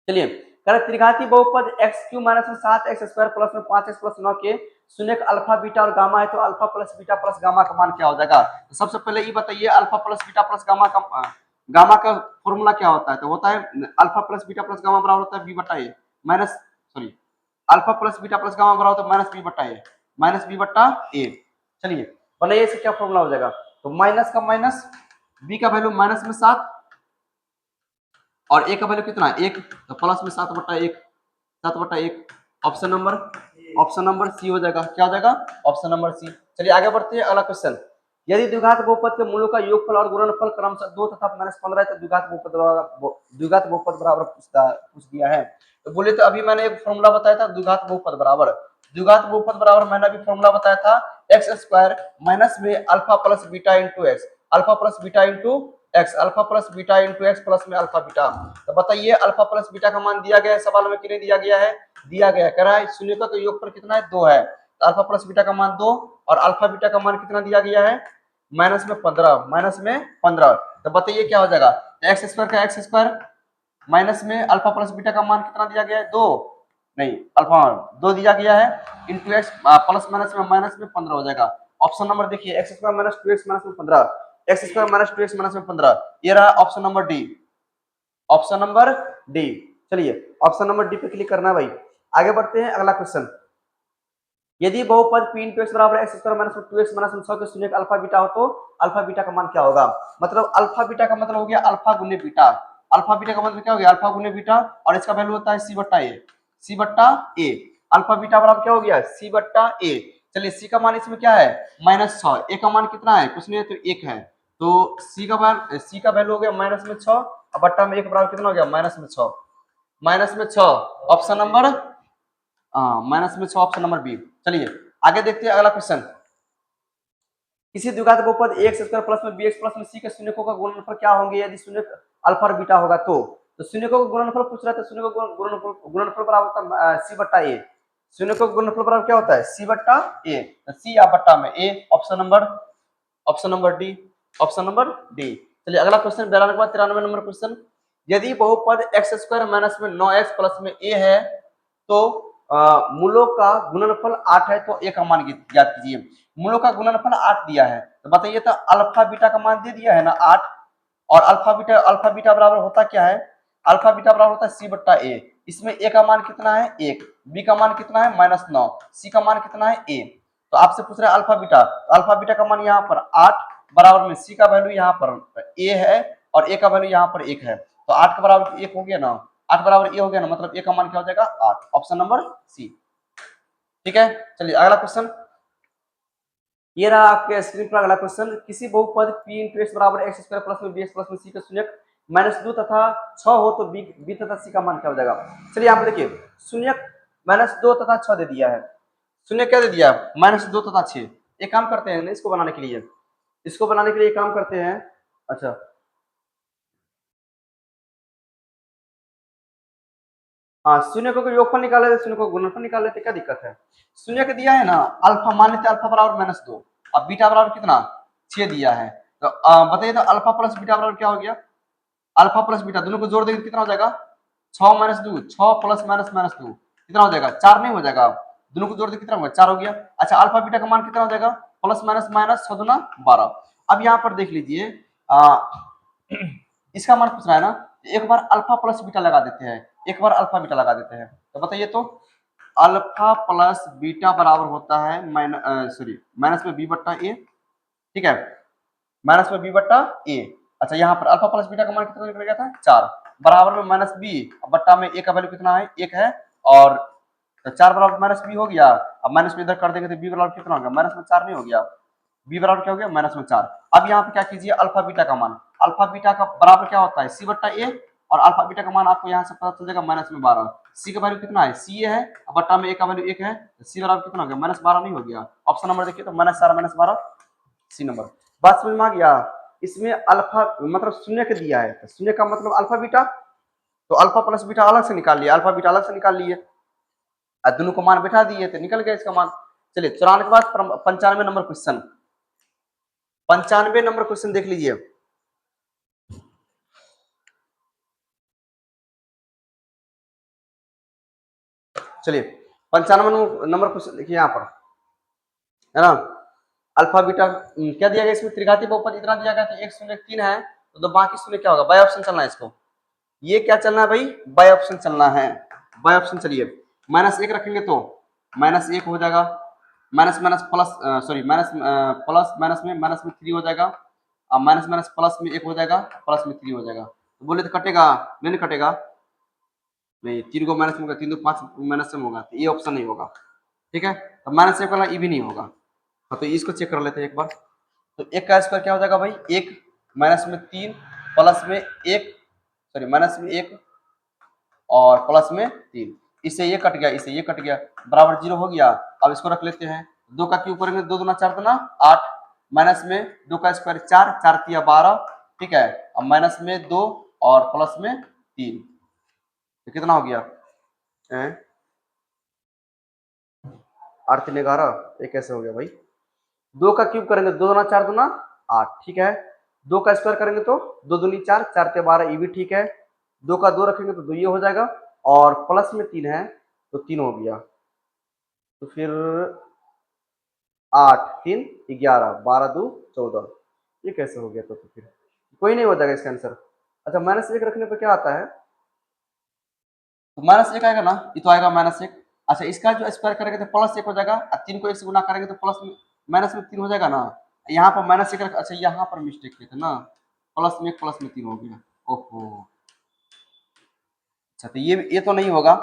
चलिए, त्रिघाती बहुपद x³ माइनस में 7x स्क्वायर प्लस में 5x प्लस 9 के शून्य अल्फा बीटा और गामा है तो alpha plus beta plus gamma का मान क्या हो जाएगा। तो सबसे पहले ये बताइए alpha plus beta plus gamma का फॉर्मूला क्या होता है, तो होता है alpha plus beta plus gamma बराबर होता है बी बट्टा A minus sorry alpha plus beta plus gamma बराबर होता है माइनस बी बट्टा ए, माइनस बी बट्टा ए। चलिए बनाइए इससे क्या फॉर्मूला हो जाएगा, तो माइनस का माइनस, बी का वैल्यू माइनस में 7 और ए का वैल्यू कितना 1, तो प्लस में 7 बट्टा 1, 7 बट्टा 1, ऑप्शन नंबर सी हो जाएगा, क्या हो जाएगा ऑप्शन नंबर सी। चलिए आगे बढ़ते हैं, अगला क्वेश्चन, यदि द्विघात बहुपद के मूलों का योगफल और गुणनफल क्रमशः 2 तथा -15 है तो द्विघात बहुपद बराबर पूछ दिया है। तो बोले तो अभी मैंने एक फॉर्मूला बताया था द्विघात बहुपद बराबर मैंने अभी फॉर्मूला बताया था एक्स स्क्वायर माइनस में alpha plus beta into x, alpha plus beta into x, alpha plus beta into x plus में अल्फा बीटा। तो बताइए अल्फा प्लस बीटा का मान दिया गया है सवाल में कि नहीं दिया गया है, दिया गया है, कह रहा है शून्यता का योगफल कितना है 2 है, तो अल्फा प्लस बीटा का मान 2 और अल्फा बीटा का मान कितना दिया गया है माइनस में 15, माइनस में 15, तो बताइए क्या हो जाएगा। एक्स स्क्वायर का एक्स स्क्वायर माइनस में अल्फा प्लस बीटा का मान कितना दिया गया है, 2, नहीं अल्फा 2 दिया गया है, इंटू एक्स प्लस माइनस में 15 हो जाएगा। ऑप्शन नंबर देखिए, x square minus 2x minus में 15, x square minus 2x minus में 15, ये रहा option number D, option number D. चलिए ऑप्शन नंबर डी पे क्लिक करना है भाई। आगे बढ़ते हैं, अगला क्वेश्चन। यदि बहुपद p इंटू एक्स बराबर x square minus 2x minus 100 के शून्य का अल्फा बीटा हो तो अल्फा बीटा का मान क्या होगा। मतलब अल्फा बीटा का मतलब हो गया अल्फा गुने बीटा, अल्फा बीटा का मतलब क्या हो गया, अल्फा गुने बीटा, और इसका वैल्यू होता है सी बट्टा ए, सी बट्टा ए। अल्फा बीटा बराबर क्या हो गया, सी बट्टा ए। चलिए सी का मान इसमें क्या है, -6, ए का मान कितना है, कुछ नहीं है तो 1 है, तो सी का मान, सी का वैल्यू हो गया -6 और बट्टा में 1 बराबर कितना हो गया, -6, -6 option number, -6 option number B. चलिए आगे देखते हैं अगला क्वेश्चन। किसी द्विघात बहुपद एक्स स्क्वायर प्लस में bx प्लस में c के शून्यकों का गुणनफल क्या होंगे यदि शून्य अल्फा और बीटा होगा तो शून्यकों का गुणनफल पूछ रहा था, शून्य का गुणनफल बराबर होता है c बट्टा a, शून्य का गुणनफल बराबर क्या होता है, c बट्टा a, c या बट्टा में a, option number D, option number D. चलिए अगला क्वेश्चन 92 के बाद 93 नंबर क्वेश्चन। यदि बहुपद एक्स स्क्वायर माइनस में 9x प्लस में a है तो मूलों का गुणनफल 8 है तो a का मान ज्ञात कीजिए। मूलों का गुणनफल 8 दिया है तो बताइए, तो अल्फा बीटा का मान दे दिया है ना 8, और अल्फा बीटा बराबर होता क्या है, अल्फा बीटा बराबर होता है सी बट्टा ए। इसमें ए का मान कितना है 1, बी का मान कितना है -9, सी का मान कितना है ए। तो आपसे पूछ रहा है अल्फा बीटा, तो अल्फा बीटा का मान यहाँ पर 8 बराबर में सी का वैल्यू यहाँ पर ए है और ए का वैल्यू यहाँ पर 1 है, तो 8 के बराबर 1 हो गया ना, 8 बराबर ए हो गया ना, मतलब ए का मान क्या हो जाएगा 8, ऑप्शन नंबर सी। ठीक है, चलिए अगला क्वेश्चन, ये रहा आपके स्क्रीन पर अगला क्वेश्चन। किसी बहुपद p इंटू एक्स बराबर एक्स स्क्वायर प्लस में bx प्लस में c का शून्यक -2 तथा 6 हो तो b तथा c का मान क्या हो जाएगा। चलिए यहाँ पे देखिए, शून्यक -2 तथा 6 दे दिया है, शून्य क्या दे दिया, -2 तथा 6। एक काम करते हैं इसको बनाने के लिए, इसको बनाने के लिए काम करते हैं, अच्छा हाँ, शून्य को योगफल निकाले थे, शून्य को गुणनफल निकाल लेते, क्या दिक्कत है। शून्य के दिया है ना, अल्फा मान लेते अल्फा बराबर -2 और बीटा बराबर कितना 6 दिया है, तो बताइए तो अल्फा प्लस बीटा बराबर क्या हो गया, अल्फा प्लस बीटा दोनों को जोड़ देंगे कितना हो जाएगा, 6 - 2, 6 प्लस -2 कितना हो जाएगा, 4 नहीं हो जाएगा, दोनों को जोड़ देंगे कितना होगा, 4 हो गया। अच्छा अल्फा बीटा का मान कितना हो जाएगा, प्लस माइनस माइनस 6 दूना 12। अब यहाँ पर देख लीजिए, इसका मान पूछ रहा है ना, एक बार अल्फा प्लस बीटा लगा देते हैं, एक बार अल्फा बीटा लगा देते हैं, तो बताइए तो अल्फा प्लस बीटा बराबर होता है माइनस में बी बट्टा ए, ठीक है, माइनस में बी बट्टा ए। अच्छा यहाँ पर अल्फा प्लस बीटा का मान कितना निकल गया था 4, बराबर में माइनस बी बट्टा में ए का वैल्यू कितना है 1 है, और 4 बराबर माइनस बी हो गया, अब माइनस में इधर कर देंगे तो बी बराबर कितना हो गया, माइनस में 4 नहीं हो गया, बी बराबर क्या हो गया -4। अब यहाँ पे क्या कीजिए, अल्फा बीटा का मान, अल्फा बीटा का बराबर क्या होता है सी बट्टा ए, और अल्फा बीटा का मान आपको यहाँ से पता चल जाएगा -12, सी का वैल्यू कितना है सी है, बट्टा में ए का वैल्यू 1 है, सी बराबर कितना हो गया -12 नहीं हो गया, ऑप्शन नंबर देखिए तो -4 -12 सी नंबर। बात समझ में आ गया। इसमें अल्फा मतलब शून्य के दिया है, शून्य का मतलब अल्फा बीटा, तो अल्फा प्लस बीटा अलग से निकाल लिया, अल्फा बीटा अलग से निकाल लिए, दोनों को मान बैठा दिए तो निकल गया इसका मान। चलिए 94 के बाद 95 नंबर क्वेश्चन, 95 नंबर क्वेश्चन देख लीजिए। चलिए 95 नंबर क्वेश्चन देखिए यहाँ पर, है ना, अल्फा बीटा क्या दिया गया इसमें, त्रिघाती बहुपद इतना दिया गया था 1 शून्य 3 है, तो बाकी शून्य क्या होगा, बाय ऑप्शन चलना है इसको, ये क्या चलना है भाई, बाय ऑप्शन चलना है, बाय ऑप्शन। चलिए -1 रखेंगे तो -1 हो जाएगा, minus minus plus sorry minus plus minus में 3 हो जाएगा, माइनस माइनस प्लस में 1 हो जाएगा, प्लस में 3 हो जाएगा, तो बोले तो कटेगा नहीं, कटेगा नहीं, 3 को माइनस में होगा, 3 तो 5 माइनस में होगा, तो ये ऑप्शन नहीं होगा, ठीक है, तो -1 वाला ये भी नहीं होगा। हाँ तो इसको चेक कर लेते हैं एक बार, तो 1 का स्क्वायर क्या हो जाएगा भाई 1, माइनस में 3 प्लस में 1 सॉरी माइनस में 1 और प्लस में 3, इससे ये कट गया, इससे ये कट गया, बराबर 0 हो गया। अब इसको रख लेते हैं, 2 का क्यूब करेंगे, 2 दूना 4 दूना 8, माइनस में 2 का स्क्वायर 4, 4 तिया 12, ठीक है, अब माइनस में 2 और प्लस में 3, तो कितना हो गया 8 3 11, ये कैसे हो गया भाई, 2 का क्यूब करेंगे, 2 दूना 4 दूना 8, ठीक है। 2 का स्क्वायर करेंगे तो 2 दूनी 4, 4 ते 12, ये भी ठीक है। 2 का 2 रखेंगे तो 2 ये हो जाएगा, और प्लस में 3 है तो 3 हो गया। तो फिर 8 3 11, 12 2 14, ये कैसे हो गया? तो फिर कोई नहीं हो जाएगा इसका आंसर। अच्छा, -1 रखने पर क्या आता है? तो -1 आएगा ना, ये तो आएगा -1। अच्छा, इसका जो स्क्वायर करेंगे तो +1 हो जाएगा, और 3 को 1 से गुना करेंगे तो प्लस में माइनस में 3 हो जाएगा ना। यहाँ पर -1 रख, अच्छा यहाँ पर मिस्टेक किया था ना, प्लस में 3 हो गया। ओहो, अच्छा तो ये तो नहीं होगा,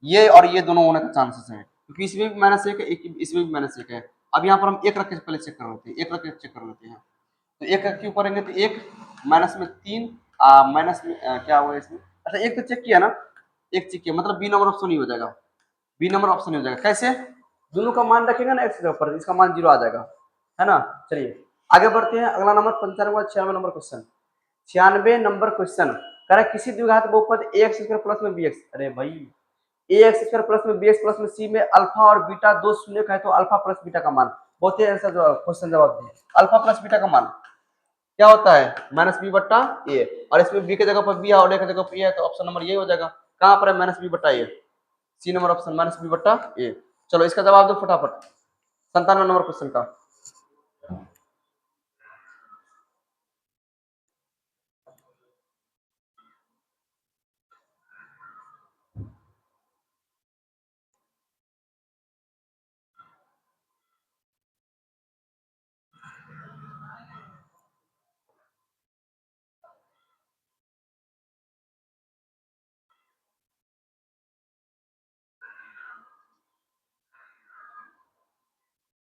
ये और ये दोनों होने का चांसेस है, क्योंकि इसमें भी -1 है, इसमें भी -1 है। अब यहाँ पर हम 1 रख के पहले चेक कर लेते हैं, 1 रख के चेक कर लेते हैं। तो 1 क्यों करेंगे तो 1 माइनस में 3, माइनस में क्या हुआ इसमें? अच्छा, 1 तो चेक किया ना, 1 चेक किया, मतलब बी नंबर ऑप्शन ही हो जाएगा, बी नंबर ऑप्शन ही हो जाएगा। कैसे? दोनों का मान रखेगा ना एक्स के ऊपर, इसका मान 0 आ जाएगा, है ना। चलिए आगे बढ़ते हैं, अगला number 95 96 number question. 96 number question कह रहा है किसी द्विघात बहुपद ए एक्स स्क्वायर प्लस में बी एक्स, अरे भाई ए एक्स स्क्वायर प्लस में बी एक्स प्लस में सी में अल्फा और बीटा दो शून्य का है, तो अल्फा प्लस बीटा का मान, बहुत ही आंसर क्वेश्चन जवाब दिए। अल्फा प्लस बीटा का मान क्या होता है? -b बट्टा ए, और इसमें b की जगह पर b है और a की जगह पर a है, तो ऑप्शन नंबर ये हो जाएगा। कहां पर है -b बट्टा ए? सी नंबर ऑप्शन, -b बट्टा ए। चलो इसका जवाब दो फटाफट, 97 नंबर क्वेश्चन का।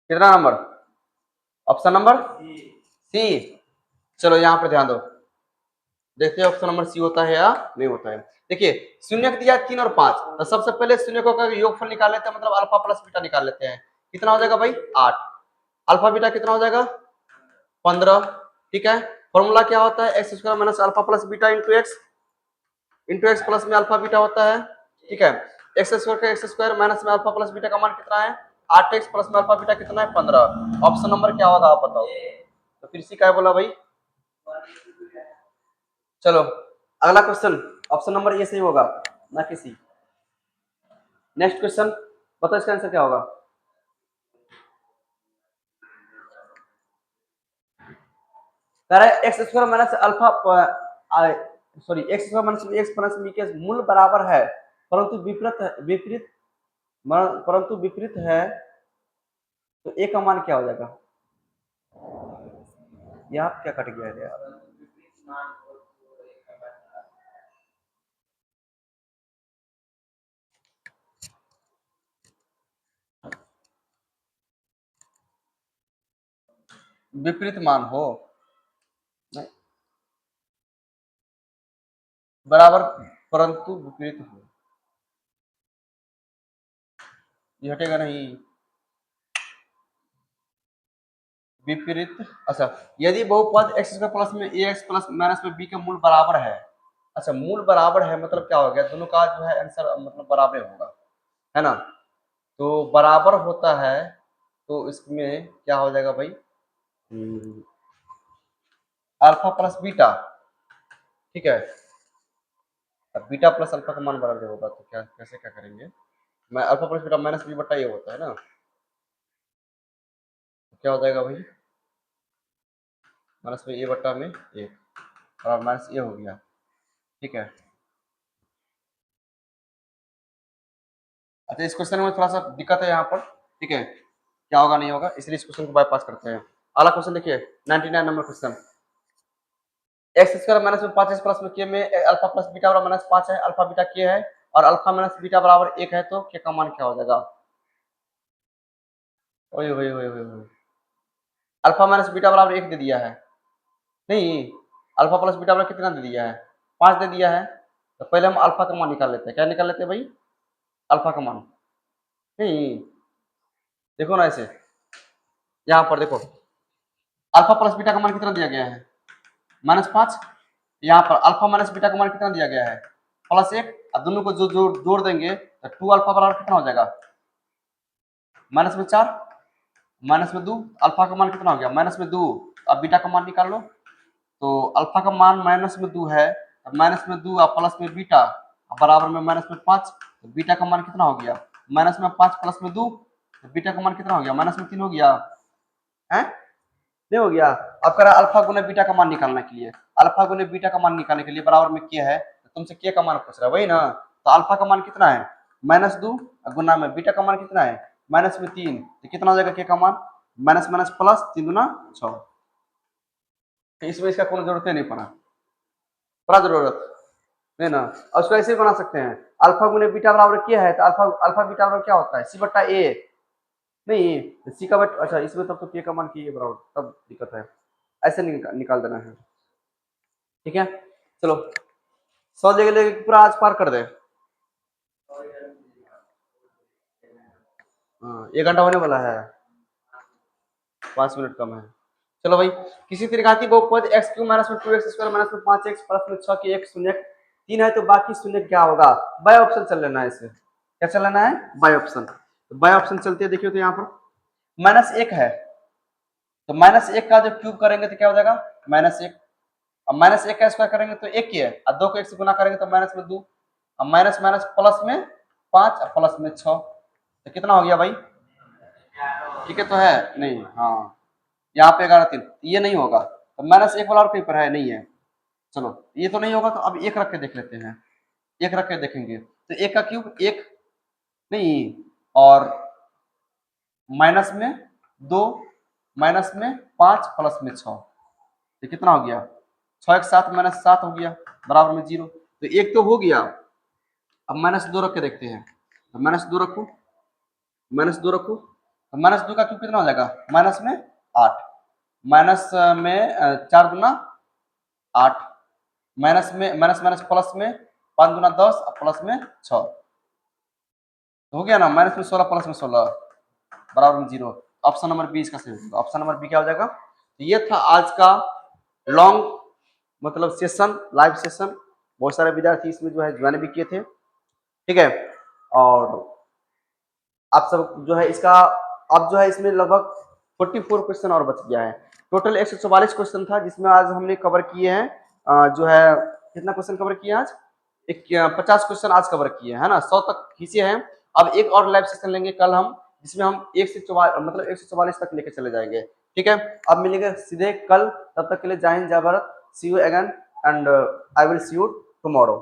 कितना नंबर? ऑप्शन नंबर सी। चलो यहाँ पर ध्यान दो, देखते हैं ऑप्शन नंबर सी होता है या नहीं होता है। देखिए शून्य दिया 3 और 5, तो सबसे पहले शून्य को योगफल निकाल लेते हैं, मतलब अल्फा प्लस बीटा निकाल लेते हैं। कितना हो जाएगा भाई? 8। अल्फा बीटा कितना हो जाएगा? 15, ठीक है। फॉर्मूला क्या होता है? X square minus alpha plus beta into x plus में अल्फा बीटा होता है, ठीक है। एक्स स्क्वायर का एक्स स्क्वायर माइनस में अल्फा प्लस बीटा का मान कितना है? 8x प्लस में अल्फा बीटा कितना है? 15। ऑप्शन नंबर क्या होगा आप बताओ? तो फिर सी क्या बोला भाई? चलो अगला क्वेश्चन, ऑप्शन नंबर ए सही होगा ना कि सी। नेक्स्ट क्वेश्चन, बताओ इसका आंसर क्या होगा? कह रहा है x square minus alpha, sorry x square minus x plus B के मूल बराबर है, परंतु विपरीत परंतु विपरीत है, तो ए का मान क्या हो जाएगा? ये आप क्या कट गया है यार? विपरीत मान हो, नहीं, बराबर परंतु विपरीत हो, ये हटेगा नहीं। विपरीत, अच्छा यदि बहुपद एक्स स्क्वायर प्लस में ए एक्स प्लस माइनस में बी के मूल बराबर है, अच्छा मूल बराबर है मतलब क्या हो गया? दोनों का जो है आंसर मतलब बराबर होगा, है ना। तो बराबर होता है तो इसमें क्या हो जाएगा भाई? अल्फा प्लस बीटा, ठीक है। अब बीटा प्लस अल्फा का मान बराबर होगा, तो क्या कैसे क्या करेंगे? मैं alpha plus beta minus B बट्टा ये होता है ना, तो क्या हो जाएगा भाई? माइनस में ए बट्टा में एक, और माइनस ए हो गया, ठीक है। अच्छा इस क्वेश्चन में थोड़ा सा दिक्कत है यहाँ पर, ठीक है, क्या होगा नहीं होगा, इसलिए इस क्वेश्चन को बाईपास करते हैं। अगला क्वेश्चन देखिए 99 number question. X square minus में 5x प्लस में के में अल्फा प्लस बीटा बराबर -5 है, अल्फा बीटा के है, और अल्फा माइनस बीटा बराबर 1 है, तो के का मान क्या हो जाएगा? ओए ओए ओए ओए ओए, अल्फा माइनस बीटा बराबर 1 दे दिया है, नहीं, अल्फा प्लस बीटा बराबर कितना दे दिया है? 5 दे दिया है। तो पहले हम अल्फा का मान निकाल लेते हैं, क्या निकाल लेते हैं भाई? अल्फा का मान, नहीं, देखो ना ऐसे, यहाँ पर देखो अल्फा प्लस बीटा का मान कितना दिया गया है? -5। यहाँ पर अल्फा माइनस बीटा का मान कितना दिया गया है? +1। अब दोनों को जो जोड़ देंगे तो 2 अल्फा बराबर कितना हो जाएगा? -4, -2, अल्फा का मान कितना हो गया? -2, अब बीटा का मान निकाल लो। तो अल्फा का मान माइनस में 2 है, अब माइनस में 2 और प्लस में बीटा बराबर में माइनस में 5, तो बीटा का मान कितना हो गया, माइनस में 5 प्लस में 2, तो बीटा का मान कितना हो गया, माइनस में 3 हो गया है, नहीं हो गया। अब कह रहा है अल्फा गुने बीटा का मान निकालने के लिए, अल्फा गुने बीटा का मान निकालने के लिए बराबर में क्या है, तो तुमसे क्या का मान पूछ रहा है वही ना। तो अल्फा का मान कितना है, -2 गुना में बीटा का मान कितना है, -3, तो कितना हो जाएगा क्या का मान, माइनस माइनस प्लस 3 दूना 6। तो इसमें इसका कोई जरूरत नहीं पड़ा, पड़ा जरूरत नहीं ना। और उसको ऐसे भी बना सकते हैं, अल्फा गुने बीटा बराबर क्या है, तो अल्फा अल्फा बीटा बराबर क्या होता है, सी बट्टा ए, नहीं सी का बट अच्छा इसमें तब तो के का मान के बराबर, तब दिक्कत है, ऐसे निकाल देना है। ठीक है चलो 100 जगह लेके पूरा आज पार कर दे। हाँ 1 घंटा होने वाला है, 5 मिनट कम है। चलो भाई, किसी त्रिघाती बहुपद x क्यूब माइनस में 2x² माइनस में 5x प्लस में 6 की एक शून्य 3 है, तो बाकी शून्य क्या होगा, बाय ऑप्शन चल लेना है इसे, क्या चल लेना है, बाय ऑप्शन। तो बाय ऑप्शन चलते हैं, देखिए तो यहाँ पर -1 है, तो -1 का जब क्यूब करेंगे तो क्या हो जाएगा, -1, अब -1 का स्क्वायर करेंगे तो 1 ही है, और 2 को 1 से गुना करेंगे तो माइनस में 2, अब माइनस माइनस प्लस में 5 और प्लस में 6, तो कितना हो गया भाई, ठीक है तो है नहीं, हाँ यहाँ पे 11 3, ये नहीं होगा, तो -1 वाला और कहीं पर है नहीं है। चलो ये तो नहीं होगा, तो अब 1 रख के देख लेते हैं, 1 रख के देखेंगे, तो 1 का क्यूब 1 नहीं, और माइनस में 2 माइनस में 5 प्लस में 6, तो कितना हो गया, 6 एक 7 -7 हो गया बराबर में 0, तो 1 तो हो गया। अब -2 रख के देखते हैं, तो -2 रखो, -2 रखो, तो -2 का क्यूब कितना हो जाएगा, माइनस में 8, माइनस में 4 गुना 8, माइनस में माइनस माइनस प्लस में 5 गुना 10 और प्लस में 6, हो गया ना, माइनस में 16 प्लस में 16 बराबर में 0। ऑप्शन नंबर बी इसका सही होगा, ऑप्शन नंबर बी क्या हो जाएगा। तो ये था आज का लॉन्ग मतलब सेशन, लाइव सेशन, बहुत सारे विद्यार्थी इसमें जो है ज्वाइन भी किए थे, ठीक है। और आप सब जो है इसका, अब जो है इसमें लगभग 44 क्वेश्चन और बच गया है, टोटल 144 क्वेश्चन था, जिसमें आज हमने कवर किए हैं जो है कितना क्वेश्चन कवर किए आज, 50 क्वेश्चन आज कवर किए हैं, है ना, 100 तक खींचे हैं। अब एक और लाइव सेशन लेंगे कल हम, जिसमें हम 1 से 44 मतलब 144 तक लेके चले जाएंगे, ठीक है। अब मिलेंगे सीधे कल, तब तक के लिए Jai Hind Jai Bharat, see you again and I will see you tomorrow.